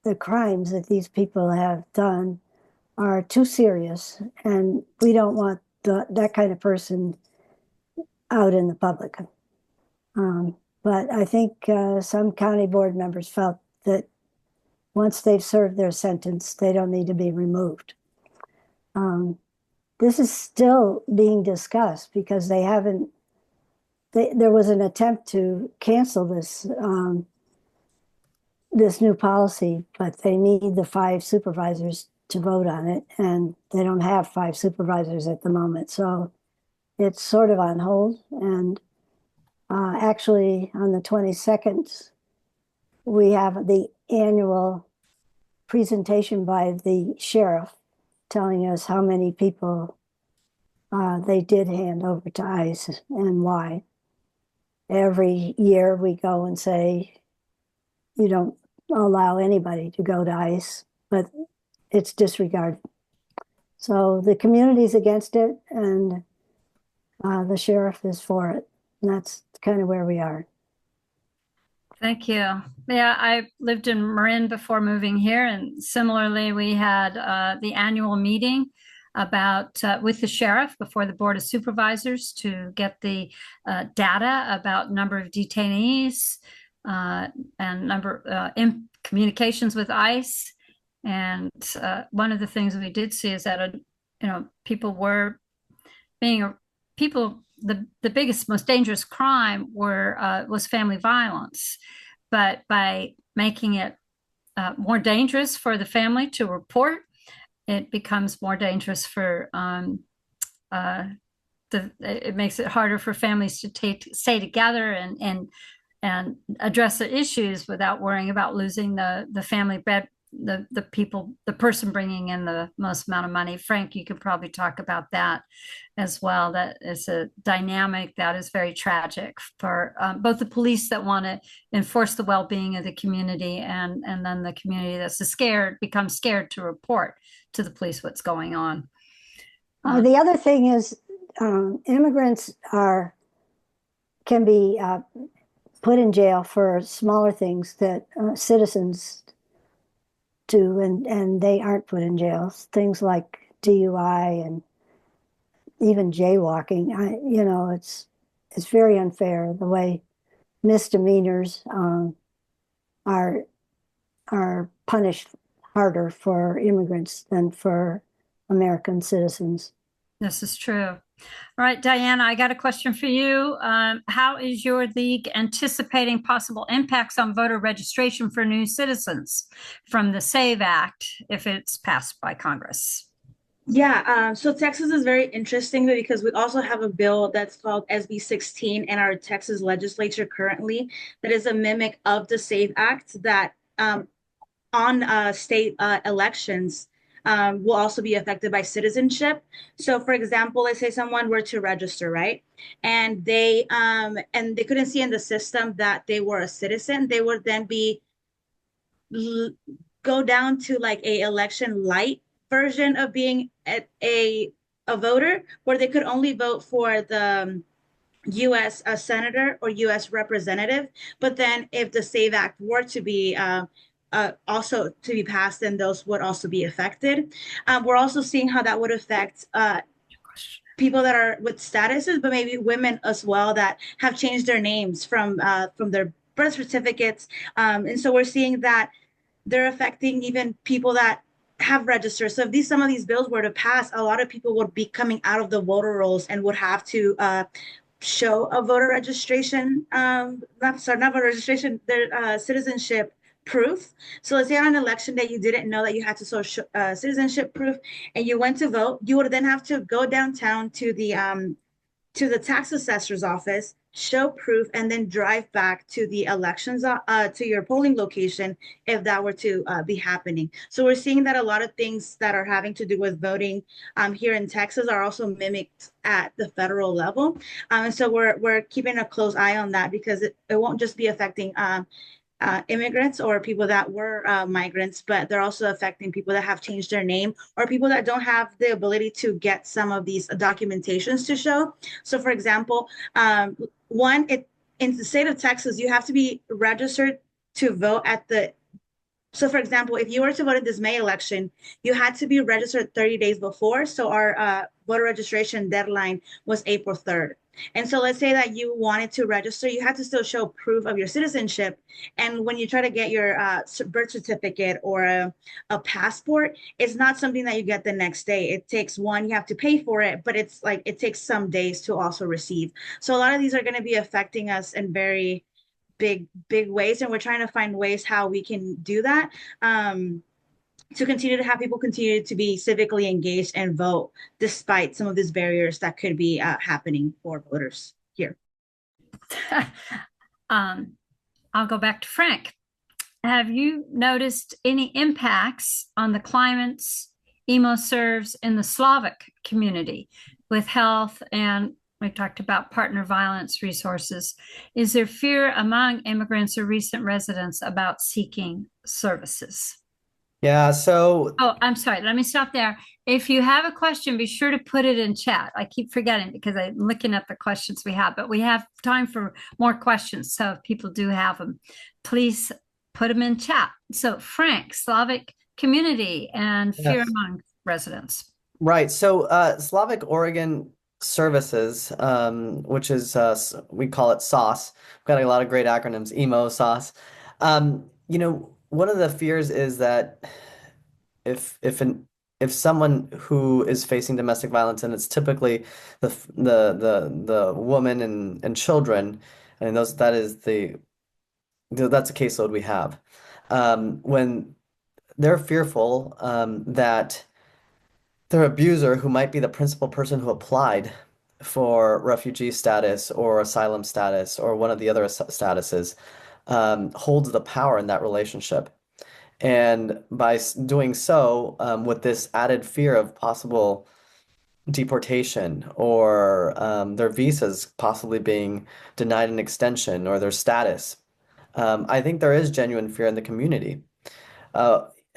the crimes that these people have done are too serious, and we don't want that kind of person out in the public. But I think some county board members felt that once they've served their sentence, they don't need to be removed. This is still being discussed because they haven't. There was an attempt to cancel this this new policy, but they need the 5 supervisors to vote on it, and they don't have 5 supervisors at the moment, so it's sort of on hold. And actually, on the 22nd, we have the annual presentation by the sheriff telling us how many people they did hand over to ICE and why. Every year we go and say, you don't allow anybody to go to ICE, but it's disregarded. So the community's against it, and the sheriff is for it. And that's kind of where we are. Thank you. Yeah, I lived in Marin before moving here, and similarly, we had the annual meeting about with the sheriff before the Board of Supervisors to get the data about number of detainees and number in communications with ICE. And one of the things we did see is that people were being the biggest, most dangerous crime was family violence. But by making it more dangerous for the family to report, it becomes more dangerous for it makes it harder for families to stay together and address the issues without worrying about losing the family bed, the person bringing in the most amount of money. Frank, you could probably talk about that as well. That is a dynamic that is very tragic for both the police that want to enforce the well-being of the community, and then the community that's becomes scared to report to the police what's going on. The other thing is immigrants can be put in jail for smaller things that citizens do, and they aren't put in jail. Things like DUI and even jaywalking. It's very unfair the way misdemeanors are punished harder for immigrants than for American citizens. This is true. All right, Diana, I got a question for you. How is your league anticipating possible impacts on voter registration for new citizens from the SAVE Act if it's passed by Congress? Yeah, so Texas is very interesting because we also have a bill that's called SB 16 in our Texas legislature currently that is a mimic of the SAVE Act that on state elections will also be affected by citizenship. So for example, let's say someone were to register, right? And they couldn't see in the system that they were a citizen. They would then go down to like a election light version of being a voter, where they could only vote for the U.S. Senator or U.S. representative. But then if the SAVE Act were to be also to be passed, then those would also be affected. We're also seeing how that would affect people that are with statuses, but maybe women as well that have changed their names from their birth certificates. And so we're seeing that they're affecting even people that have registered. So if some of these bills were to pass, a lot of people would be coming out of the voter rolls and would have to show a voter registration, not voter registration, their citizenship proof. So let's say on an election day you didn't know that you had to show citizenship proof, and you went to vote, you would then have to go downtown to the tax assessor's office, show proof, and then drive back to the elections to your polling location if that were to be happening. So we're seeing that a lot of things that are having to do with voting here in Texas are also mimicked at the federal level. And so we're keeping a close eye on that, because it won't just be affecting immigrants or people that were migrants, but they're also affecting people that have changed their name or people that don't have the ability to get some of these documentations to show. So for example, in the state of Texas, you have to be registered to vote at the So, for example, if you were to vote in this May election, you had to be registered 30 days before. So, our voter registration deadline was April 3rd. And so, let's say that you wanted to register, you had to still show proof of your citizenship. And when you try to get your birth certificate or a passport, it's not something that you get the next day. It takes one, you have to pay for it, but it's like it takes some days to also receive. So, a lot of these are going to be affecting us in very big ways, and we're trying to find ways how we can do that, to continue to have people continue to be civically engaged and vote despite some of these barriers that could be happening for voters here. I'll go back to Frank. Have you noticed any impacts on the climates EMO serves in the Slavic community with health, and we talked about partner violence resources? Is there fear among immigrants or recent residents about seeking services? Yeah, so Oh, I'm sorry. Let me stop there. If you have a question, be sure to put it in chat. I keep forgetting because I'm looking at the questions we have, but we have time for more questions. So if people do have them, please put them in chat. So Frank, Slavic community and fear yes. among residents. Right. So Slavic Oregon Services, which is we call it SOS. We've got a lot of great acronyms, EMO, SOS. One of the fears is that if someone who is facing domestic violence, and it's typically the woman and children, and that's a caseload we have. When they're fearful that their abuser, who might be the principal person who applied for refugee status or asylum status or one of the other statuses, holds the power in that relationship. And by doing so, with this added fear of possible deportation or their visas possibly being denied an extension or their status, I think there is genuine fear in the community.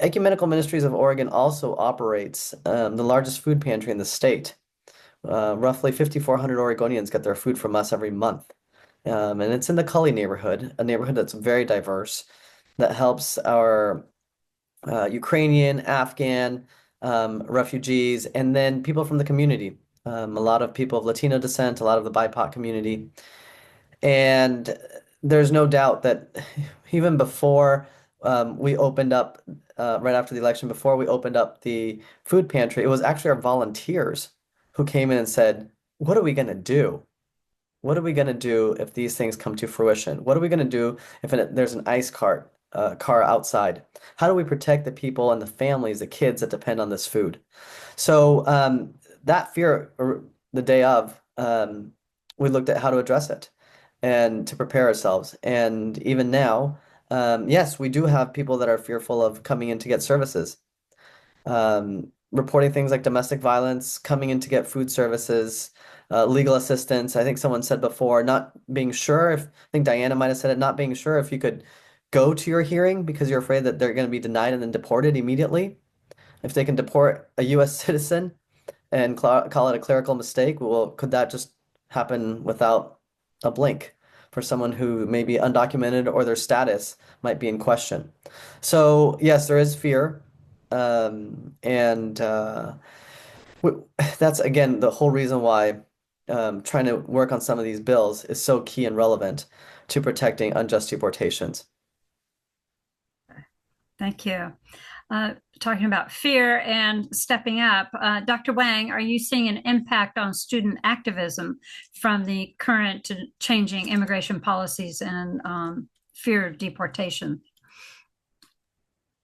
Ecumenical Ministries of Oregon also operates the largest food pantry in the state. Roughly 5,400 Oregonians get their food from us every month. And it's in the Cully neighborhood, a neighborhood that's very diverse, that helps our Ukrainian, Afghan refugees, and then people from the community. A lot of people of Latino descent, a lot of the BIPOC community. And there's no doubt that even before we opened up, right after the election, before we opened up the food pantry, it was actually our volunteers who came in and said, what are we going to do? What are we going to do if these things come to fruition? What are we going to do if there's an ICE car outside? How do we protect the people and the families, the kids that depend on this food? So that fear, the day of, we looked at how to address it and to prepare ourselves. And even now, yes, we do have people that are fearful of coming in to get services, reporting things like domestic violence, coming in to get food services, legal assistance. I think someone said before, not being sure if, I think Diana might have said it, not being sure if you could go to your hearing because you're afraid that they're going to be denied and then deported immediately. If they can deport a U.S. citizen and call it a clerical mistake, well, could that just happen without a blink for someone who may be undocumented or their status might be in question? So yes, there is fear. That's again the whole reason why trying to work on some of these bills is so key and relevant to protecting unjust deportations. Thank you. Talking about fear and stepping up, Dr. Wang, are you seeing an impact on student activism from the current changing immigration policies and fear of deportation?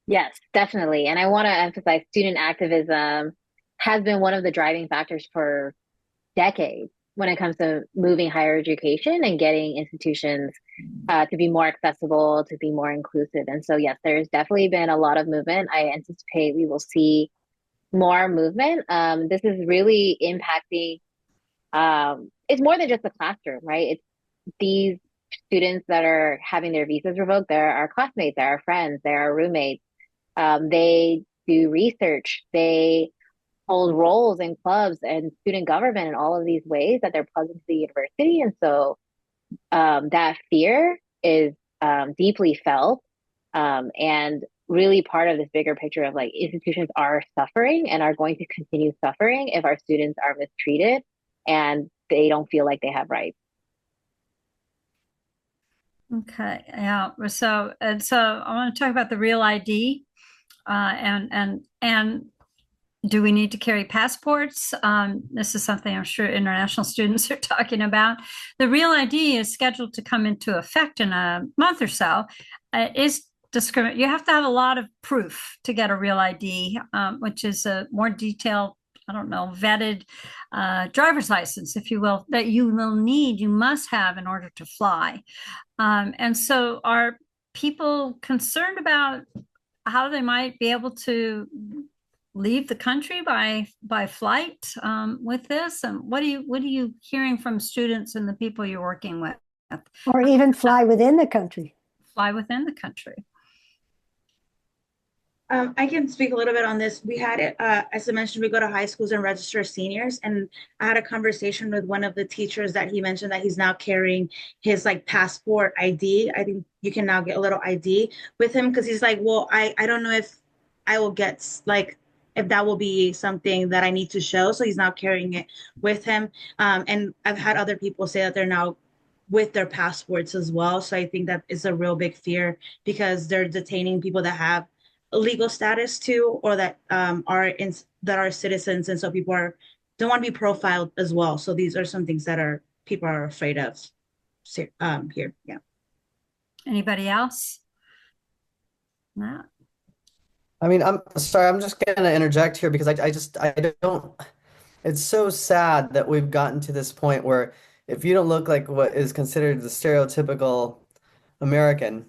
Yes, definitely. And I want to emphasize student activism has been one of the driving factors for decades when it comes to moving higher education and getting institutions to be more accessible, to be more inclusive. And so, yes, there's definitely been a lot of movement. I anticipate we will see more movement. This is really impacting, it's more than just the classroom, right? It's these students that are having their visas revoked. They're our classmates, they're our friends, they're our roommates. They do research, they hold roles in clubs and student government in all of these ways that they're plugged into the university. And so that fear is deeply felt. And really part of this bigger picture of like institutions are suffering and are going to continue suffering if our students are mistreated and they don't feel like they have rights. Okay, yeah. So I want to talk about the real ID, and do we need to carry passports? This is something I'm sure international students are talking about. The real ID is scheduled to come into effect in a month or so. You have to have a lot of proof to get a real ID, which is a more detailed, I don't know, vetted driver's license, if you will, that you must have in order to fly. And so are people concerned about how they might be able to leave the country by flight with this? And what are you hearing from students and the people you're working with? Or even fly within the country. Fly within the country. I can speak a little bit on this. We had, as I mentioned, we go to high schools and register seniors. And I had a conversation with one of the teachers that he mentioned that he's now carrying his like passport ID. I think you can now get a little ID with him because he's like, well, I don't know if I will get like, if that will be something that I need to show. So he's now carrying it with him. And I've had other people say that they're now with their passports as well. So I think that is a real big fear because they're detaining people that have legal status too, or that that are citizens, and so people don't want to be profiled as well. So these are some things that people are afraid of here. Yeah. Anybody else? No. I mean, I'm sorry, I'm just gonna interject here because I don't, it's so sad that we've gotten to this point where if you don't look like what is considered the stereotypical American,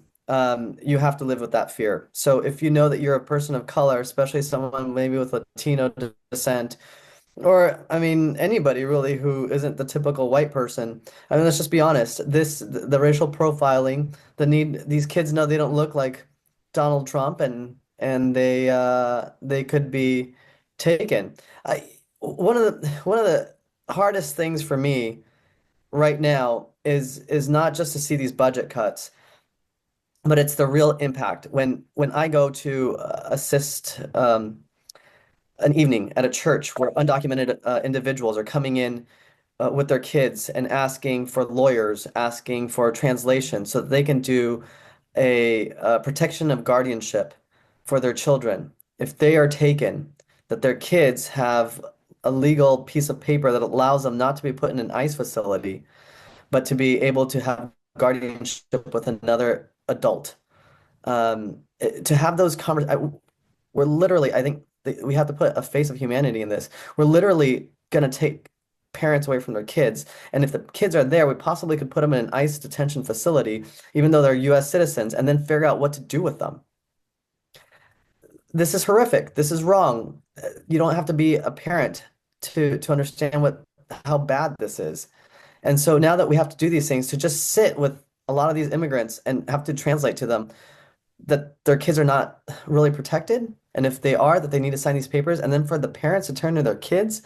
you have to live with that fear. So if you know that you're a person of color, especially someone maybe with Latino descent, or I mean anybody really who isn't the typical white person. I mean, let's just be honest. The racial profiling, the need, these kids know they don't look like Donald Trump and they could be taken. One of the hardest things for me right now is not just to see these budget cuts, but it's the real impact. When I go to assist an evening at a church where undocumented individuals are coming in with their kids and asking for lawyers, asking for translation so that they can do a protection of guardianship for their children. If they are taken, that their kids have a legal piece of paper that allows them not to be put in an ICE facility, but to be able to have guardianship with another adult. To have those conversations, we're literally, I think we have to put a face of humanity in this. We're literally going to take parents away from their kids. And if the kids are there, we possibly could put them in an ICE detention facility, even though they're US citizens, and then figure out what to do with them. This is horrific. This is wrong. You don't have to be a parent to understand how bad this is. And so now that we have to do these things, to just sit with a lot of these immigrants and have to translate to them that their kids are not really protected, and if they are, that they need to sign these papers, and then for the parents to turn to their kids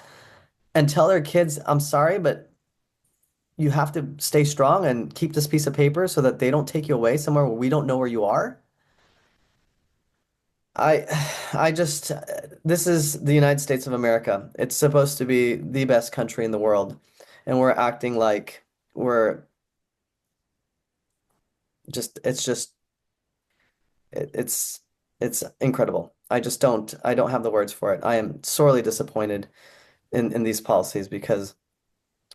and tell their kids, I'm sorry, but you have to stay strong and keep this piece of paper so that they don't take you away somewhere where we don't know where you are. This is the United States of America. It's supposed to be the best country in the world, and we're acting like we're it's incredible. I don't have the words for it. I am sorely disappointed in these policies because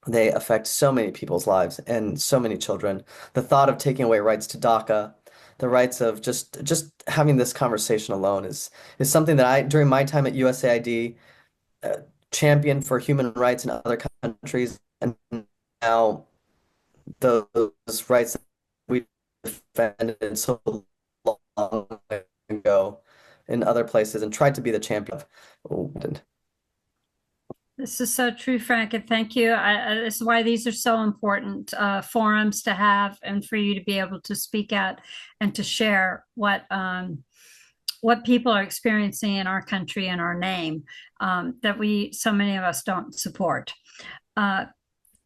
they affect so many people's lives and so many children. The thought of taking away rights to DACA, the rights of just having this conversation alone is something that I, during my time at USAID, championed for human rights in other countries, and now those rights that we defended so long ago in other places and tried to be the champion of. This is so true, Frank, and thank you. This is why these are so important forums to have, and for you to be able to speak at and to share what people are experiencing in our country and our name that so many of us don't support.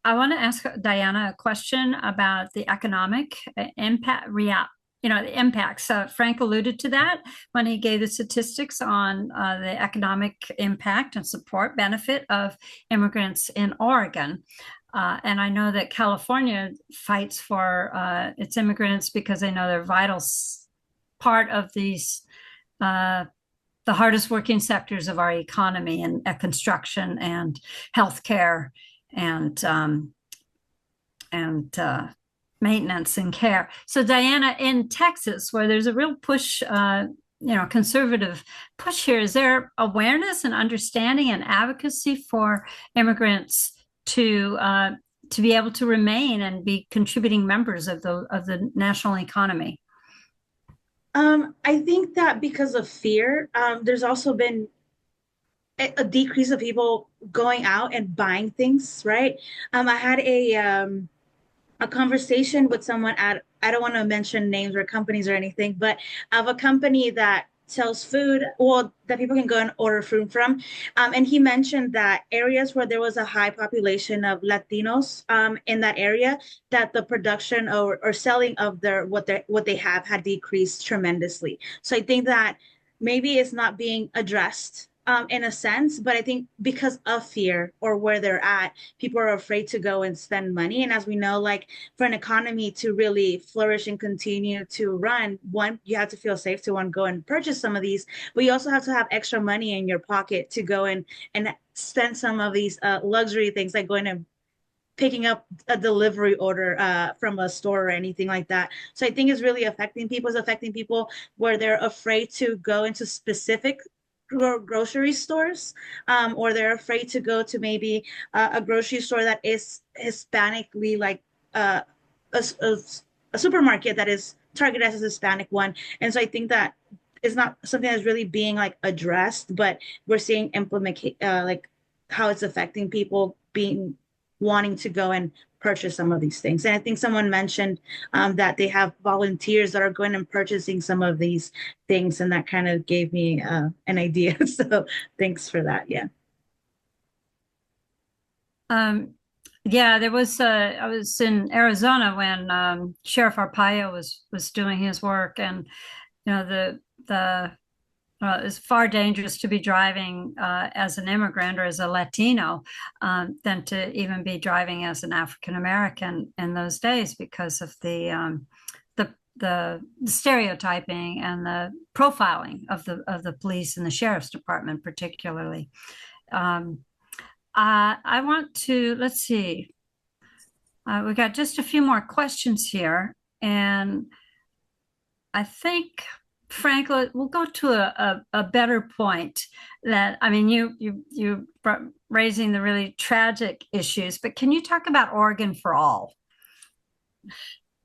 I want to ask Diana a question about the economic impact the impacts. Frank alluded to that when he gave the statistics on the economic impact and support benefit of immigrants in Oregon. And I know that California fights for its immigrants because they know they're vital part of these the hardest working sectors of our economy, and construction and healthcare and maintenance and care. So Diana, in Texas, where there's a real push, conservative push here, is there awareness and understanding and advocacy for immigrants to be able to remain and be contributing members of the national economy? I think that because of fear, there's also been a decrease of people going out and buying things, right? I had a conversation with someone at, I don't want to mention names or companies or anything, but of a company that sells food, or that people can go and order food from. And he mentioned that areas where there was a high population of Latinos in that area, that the production or selling of what they have had decreased tremendously. So I think that maybe it's not being addressed in a sense, but I think because of fear or where they're at, people are afraid to go and spend money. And as we know, like for an economy to really flourish and continue to run, one, you have to feel safe to go and purchase some of these, but you also have to have extra money in your pocket to go and spend some of these luxury things, like going and picking up a delivery order from a store or anything like that. So I think it's really affecting people. It's affecting people where they're afraid to go into specific grocery stores, or they're afraid to go to maybe a grocery store that is Hispanically, like a supermarket that is targeted as a Hispanic one. And so I think that is not something that's really being like addressed, but we're seeing like how it's affecting people wanting to go and purchase some of these things. And I think someone mentioned that they have volunteers that are going and purchasing some of these things, and that kind of gave me an idea. So thanks for that. Yeah. Yeah, there was I was in Arizona when Sheriff Arpaio was doing his work, and it's far dangerous to be driving as an immigrant or as a Latino than to even be driving as an African American in those days, because of the stereotyping and the profiling of the police and the sheriff's department, particularly. I want to, let's see. We got just a few more questions here, and I think, Frank, we'll go to a better point. That, I mean, you raising the really tragic issues, but can you talk about Oregon for All?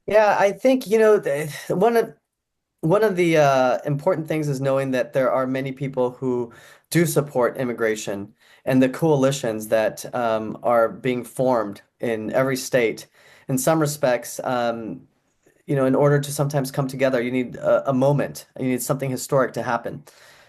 Yeah, I think, one of the important things is knowing that there are many people who do support immigration, and the coalitions that are being formed in every state. In some respects, in order to sometimes come together, you need a moment, you need something historic to happen.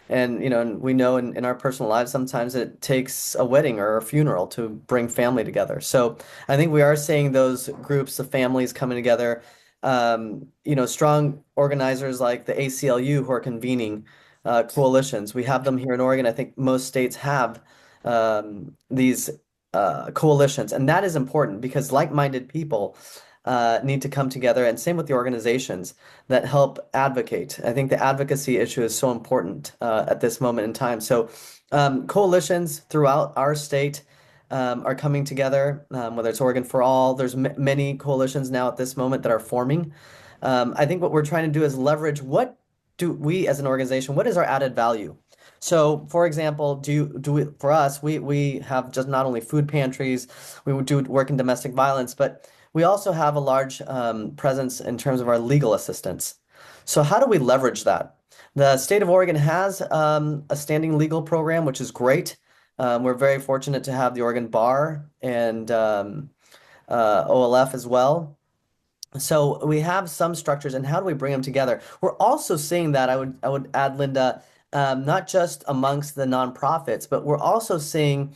And, and we know in our personal lives, sometimes it takes a wedding or a funeral to bring family together. So I think we are seeing those groups of families coming together, strong organizers like the ACLU who are convening coalitions. We have them here in Oregon. I think most states have these coalitions, and that is important because like-minded people need to come together, and same with the organizations that help advocate. I think the advocacy issue is so important at this moment in time. So coalitions throughout our state are coming together, whether it's Oregon for All. There's many coalitions now at this moment that are forming. I think what we're trying to do is leverage what do we as an organization, what is our added value? So, for example, for us, we have just not only food pantries, we do work in domestic violence, but we also have a large presence in terms of our legal assistance. So how do we leverage that? The state of Oregon has a standing legal program, which is great. We're very fortunate to have the Oregon Bar and OLF as well. So we have some structures, and how do we bring them together? We're also seeing that, I would add, Linda, not just amongst the nonprofits, but we're also seeing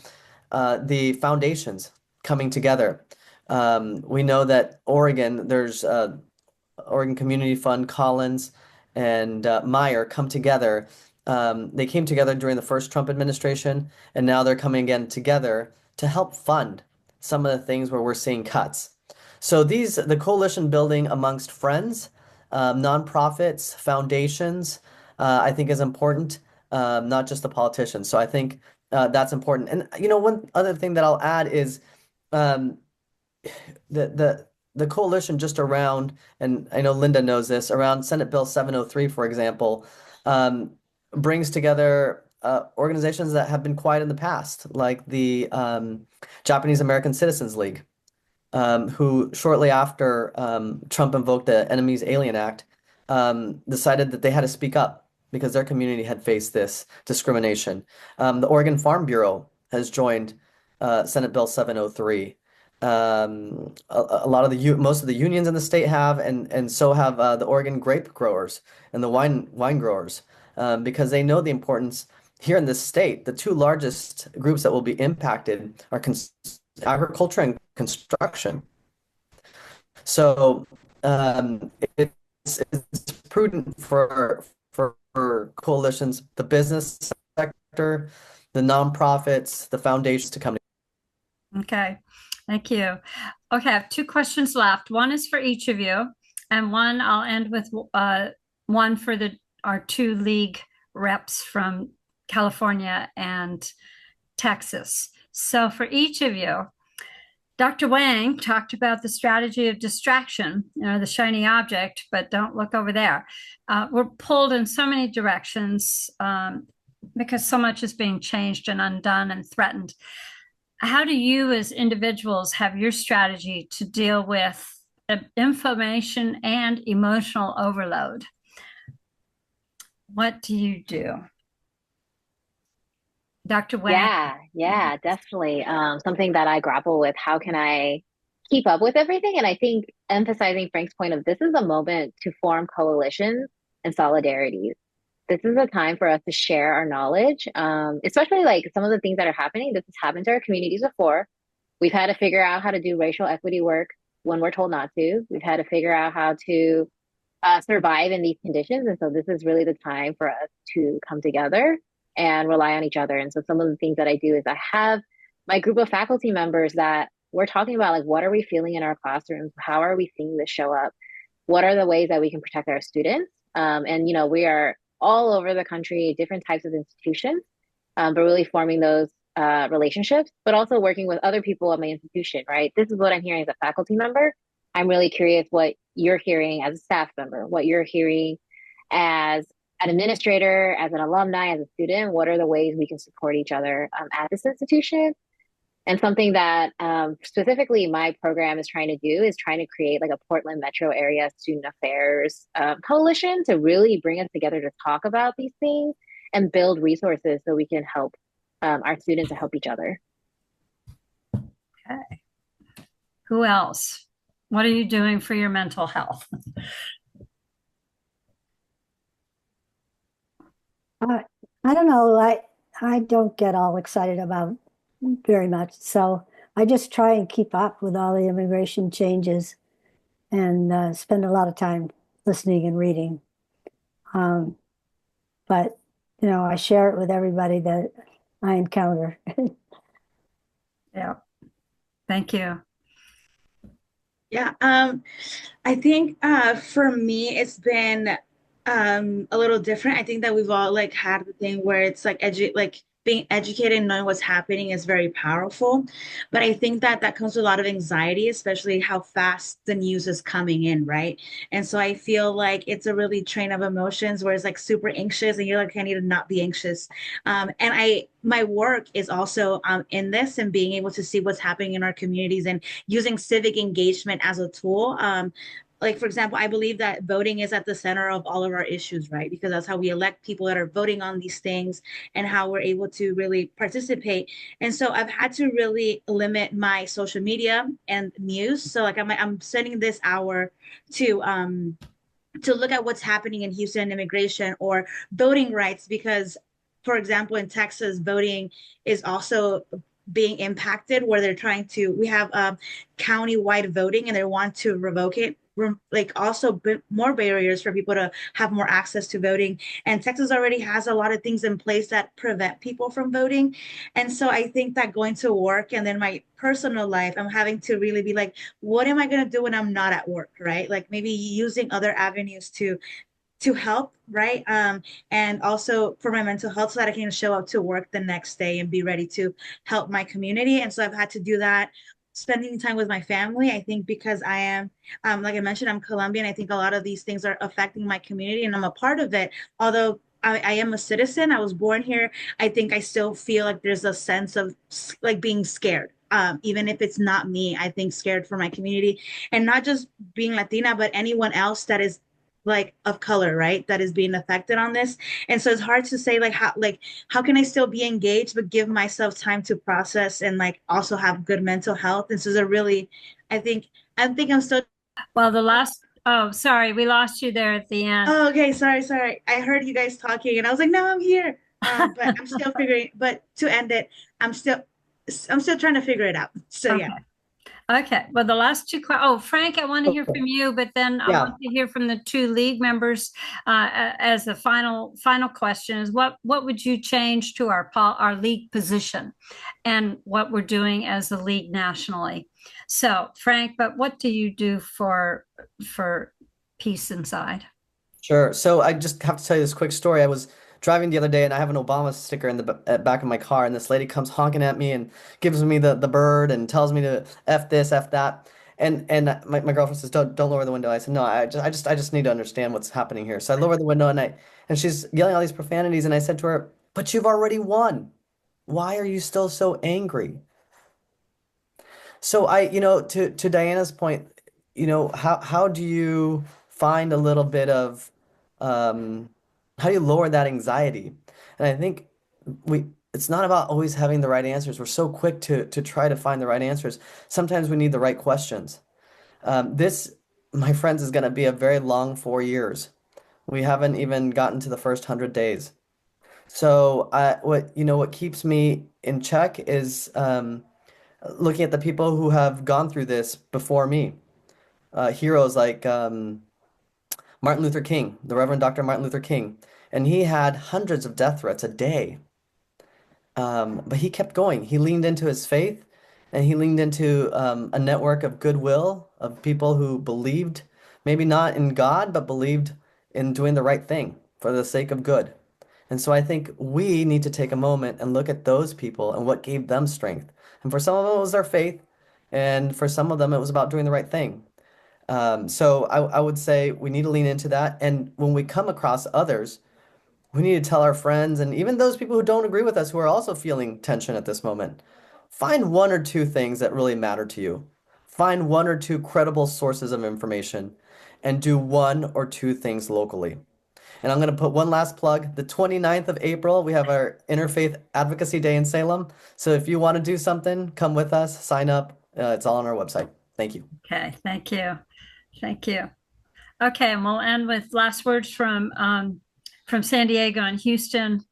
the foundations coming together. We know that Oregon, there's Oregon Community Fund, Collins, and Meyer come together. They came together during the first Trump administration, and now they're coming again together to help fund some of the things where we're seeing cuts. So the coalition building amongst friends, nonprofits, foundations, I think is important, not just the politicians. So I think that's important. And one other thing that I'll add is um, the coalition just around, and I know Linda knows this, around Senate Bill 703, for example, brings together organizations that have been quiet in the past, like the Japanese American Citizens League, who shortly after Trump invoked the Enemies Alien Act, decided that they had to speak up because their community had faced this discrimination. The Oregon Farm Bureau has joined Senate Bill 703. A lot of most of the unions in the state have, and so have the Oregon grape growers and the wine growers, because they know the importance here in this state. The two largest groups that will be impacted are agriculture and construction. So it's prudent for coalitions, the business sector, the nonprofits, the foundations to come. Okay, thank you. Okay, I have two questions left. One is for each of you, and one I'll end with one for our two league reps from California and Texas. So for each of you, Dr. Wang talked about the strategy of distraction, the shiny object, but don't look over there. We're pulled in so many directions because so much is being changed and undone and threatened. How do you as individuals have your strategy to deal with information and emotional overload? What do you do? Dr. Wang? Yeah, definitely. Something that I grapple with. How can I keep up with everything? And I think emphasizing Frank's point of this is a moment to form coalitions and solidarities. This is a time for us to share our knowledge, especially like some of the things that are happening. This has happened to our communities before. We've had to figure out how to do racial equity work when we're told not to. We've had to figure out how to survive in these conditions. And so this is really the time for us to come together and rely on each other. And so some of the things that I do is I have my group of faculty members that we're talking about, like, what are we feeling in our classrooms? How are we seeing this show up? What are the ways that we can protect our students? And, we are all over the country, different types of institutions, but really forming those relationships, but also working with other people at my institution, right? This is what I'm hearing as a faculty member. I'm really curious what you're hearing as a staff member, what you're hearing as an administrator, as an alumni, as a student. What are the ways we can support each other at this institution? And something that specifically my program is trying to do is trying to create like a Portland metro area student affairs coalition to really bring us together to talk about these things and build resources so we can help our students to help each other. Okay. Who else? What are you doing for your mental health? I don't know. I don't get all excited about very much. So I just try and keep up with all the immigration changes and spend a lot of time listening and reading. But, I share it with everybody that I encounter. Yeah. Thank you. Yeah, I think for me, it's been a little different. I think that we've all like had the thing where it's like being educated and knowing what's happening is very powerful. But I think that comes with a lot of anxiety, especially how fast the news is coming in, right? And so I feel like it's a really train of emotions where it's like super anxious and you're like, I need to not be anxious. And my work is also in this and being able to see what's happening in our communities and using civic engagement as a tool. Like, for example, I believe that voting is at the center of all of our issues, right? Because that's how we elect people that are voting on these things and how we're able to really participate. And so I've had to really limit my social media and news. So like I'm spending this hour to look at what's happening in Houston immigration or voting rights, because, for example, in Texas, voting is also being impacted where we have county-wide voting and they want to revoke it like also more barriers for people to have more access to voting. And Texas already has a lot of things in place that prevent people from voting. And so I think that going to work and then my personal life, I'm having to really be like, what am I going to do when I'm not at work, right? Like maybe using other avenues to help, right? And also for my mental health so that I can show up to work the next day and be ready to help my community. And so I've had to do that, spending time with my family. I think because I am, like I mentioned, I'm Colombian. I think a lot of these things are affecting my community and I'm a part of it. Although I am a citizen, I was born here. I think I still feel like there's a sense of like being scared. Even if it's not me, I think scared for my community and not just being Latina, but anyone else that is like of color, right, that is being affected on this. And so it's hard to say like how can I still be engaged but give myself time to process and like also have good mental health. And so it's a really, I think I'm still. Well, oh, sorry, we lost you there at the end. Oh, okay, sorry, I heard you guys talking and I was like, no, I'm here. But I'm still figuring, but to end it, I'm still trying to figure it out, so Okay. yeah. Okay. Well, the last two. Oh, Frank, I want to hear from you, but then I Yeah. want to hear from the two league members as the final question is what would you change to our league position and what we're doing as a league nationally? So, Frank, but what do you do for peace inside? Sure. So I just have to tell you this quick story. I was driving the other day and I have an Obama sticker in the back of my car, and this lady comes honking at me and gives me the bird and tells me to F this, F that. And my girlfriend says, don't lower the window. I said, no, I just need to understand what's happening here. So I lower the window and she's yelling all these profanities, and I said to her, but you've already won. Why are you still so angry? So to Diana's point, how do you find a little bit of um, how do you lower that anxiety? And I think it's not about always having the right answers. We're so quick to try to find the right answers. Sometimes we need the right questions. This, my friends, is going to be a very long 4 years. We haven't even gotten to the first 100 days. So what keeps me in check is looking at the people who have gone through this before me. Heroes like Martin Luther King, the Reverend Dr. Martin Luther King, and he had hundreds of death threats a day. But he kept going. He leaned into his faith, and he leaned into a network of goodwill of people who believed, maybe not in God, but believed in doing the right thing for the sake of good. And so I think we need to take a moment and look at those people and what gave them strength. And for some of them, it was their faith, and for some of them, it was about doing the right thing. So I would say we need to lean into that. And when we come across others, we need to tell our friends and even those people who don't agree with us who are also feeling tension at this moment. Find one or two things that really matter to you. Find one or two credible sources of information and do one or two things locally. And I'm going to put one last plug. The 29th of April, we have our Interfaith Advocacy Day in Salem. So if you want to do something, come with us, sign up. It's all on our website. Thank you. Okay. Thank you. Thank you. Okay. And we'll end with last words from San Diego and Houston.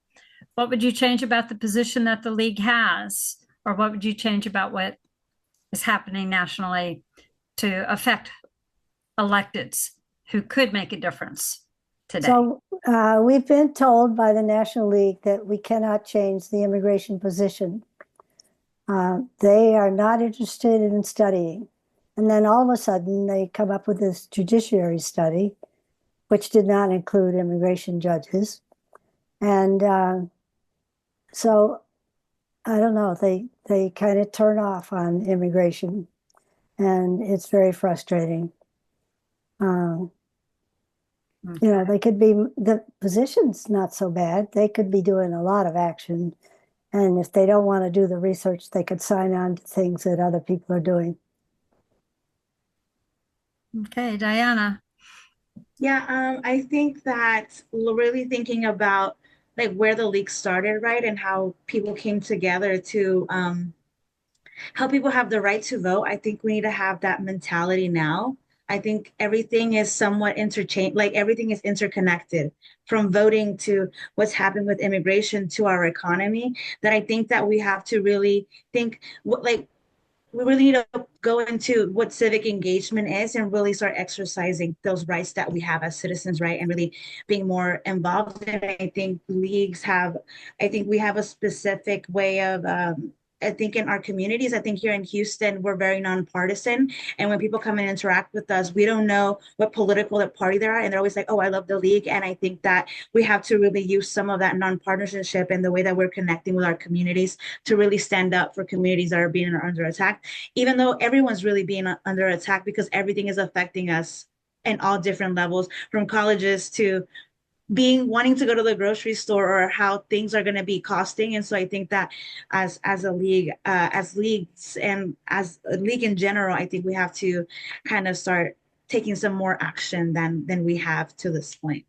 What would you change about the position that the league has, or what would you change about what is happening nationally to affect electeds who could make a difference today? So we've been told by the National League that we cannot change the immigration position. They are not interested in studying. And then all of a sudden they come up with this judiciary study, which did not include immigration judges. And so I don't know, they kind of turn off on immigration, and it's very frustrating. They could be, the position's not so bad. They could be doing a lot of action. And if they don't want to do the research, they could sign on to things that other people are doing. Okay, Diana. Yeah, I think that really thinking about like where the league started, right, and how people came together to help people have the right to vote. I think we need to have that mentality now. I think everything is somewhat like everything is interconnected, from voting to what's happened with immigration to our economy. That I think that we have to really think what like we really need to go into what civic engagement is and really start exercising those rights that we have as citizens, right? And really being more involved. And I think I think we have a specific way of, I think in our communities, I think here in Houston, we're very nonpartisan. And when people come and interact with us, we don't know what political party they are. And they're always like, oh, I love the league. And I think that we have to really use some of that nonpartisanship and the way that we're connecting with our communities to really stand up for communities that are being under attack, even though everyone's really being under attack because everything is affecting us in all different levels, from colleges to wanting to go to the grocery store, or how things are going to be costing. And so I think that as a league, as leagues, and as a league in general, I think we have to kind of start taking some more action than we have to this point.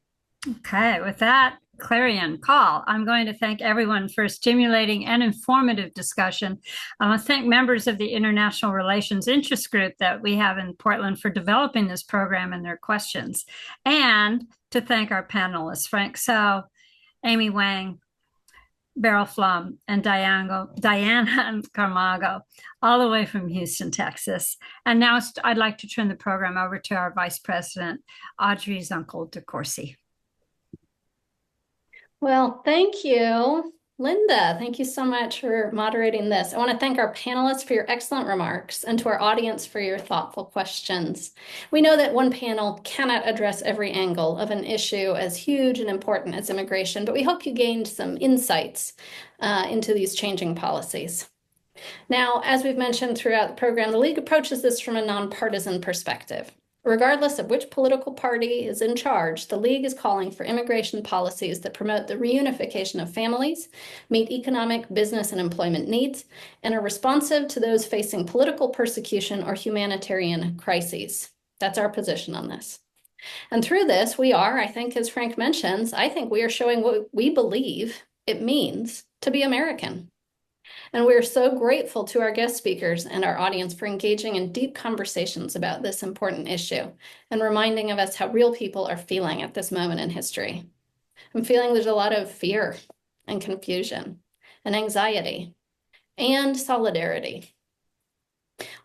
Okay, with that clarion call, I'm going to thank everyone for a stimulating and informative discussion. I want to thank members of the International Relations Interest Group that we have in Portland for developing this program and their questions, and to thank our panelists, Frank So, Amy Wang, Beryl Flum, and Diana Carmago, all the way from Houston, Texas. And now I'd like to turn the program over to our Vice President, Audrey Zunkel-DeCourcy. Well, thank you, Linda. Thank you so much for moderating this. I want to thank our panelists for your excellent remarks and to our audience for your thoughtful questions. We know that one panel cannot address every angle of an issue as huge and important as immigration, but we hope you gained some insights into these changing policies. Now, as we've mentioned throughout the program, the League approaches this from a nonpartisan perspective. Regardless of which political party is in charge, the League is calling for immigration policies that promote the reunification of families, meet economic, business, and employment needs, and are responsive to those facing political persecution or humanitarian crises. That's our position on this. And through this, we are, I think, as Frank mentions, I think we are showing what we believe it means to be American. And we're so grateful to our guest speakers and our audience for engaging in deep conversations about this important issue and reminding of us how real people are feeling at this moment in history. I'm feeling there's a lot of fear and confusion and anxiety and solidarity.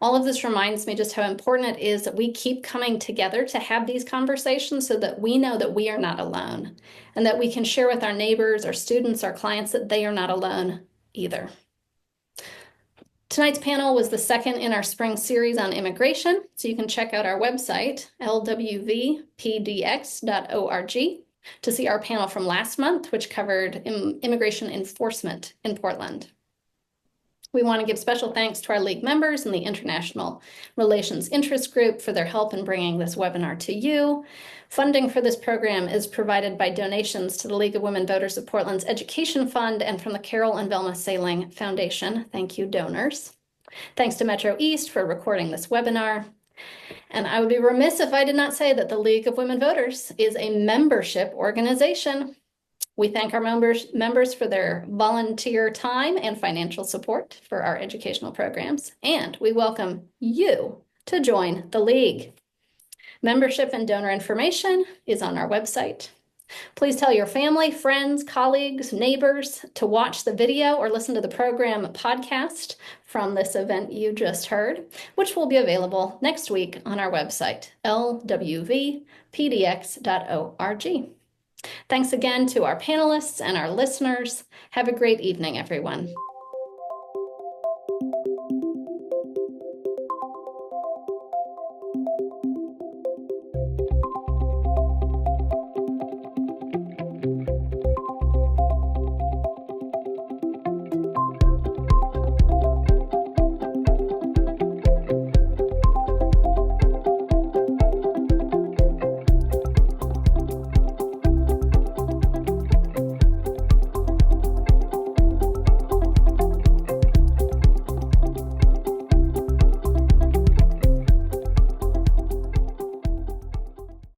All of this reminds me just how important it is that we keep coming together to have these conversations so that we know that we are not alone and that we can share with our neighbors, our students, our clients that they are not alone either. Tonight's panel was the second in our spring series on immigration, so you can check out our website, LWVPDX.org, to see our panel from last month, which covered immigration enforcement in Portland. We want to give special thanks to our League members and the International Relations Interest Group for their help in bringing this webinar to you. Funding for this program is provided by donations to the League of Women Voters of Portland's Education Fund and from the Carol and Velma Saling Foundation. Thank you, donors. Thanks to Metro East for recording this webinar. And I would be remiss if I did not say that the League of Women Voters is a membership organization. We thank our members for their volunteer time and financial support for our educational programs, and we welcome you to join the League. Membership and donor information is on our website. Please tell your family, friends, colleagues, neighbors to watch the video or listen to the program podcast from this event you just heard, which will be available next week on our website, lwvpdx.org. Thanks again to our panelists and our listeners. Have a great evening, everyone.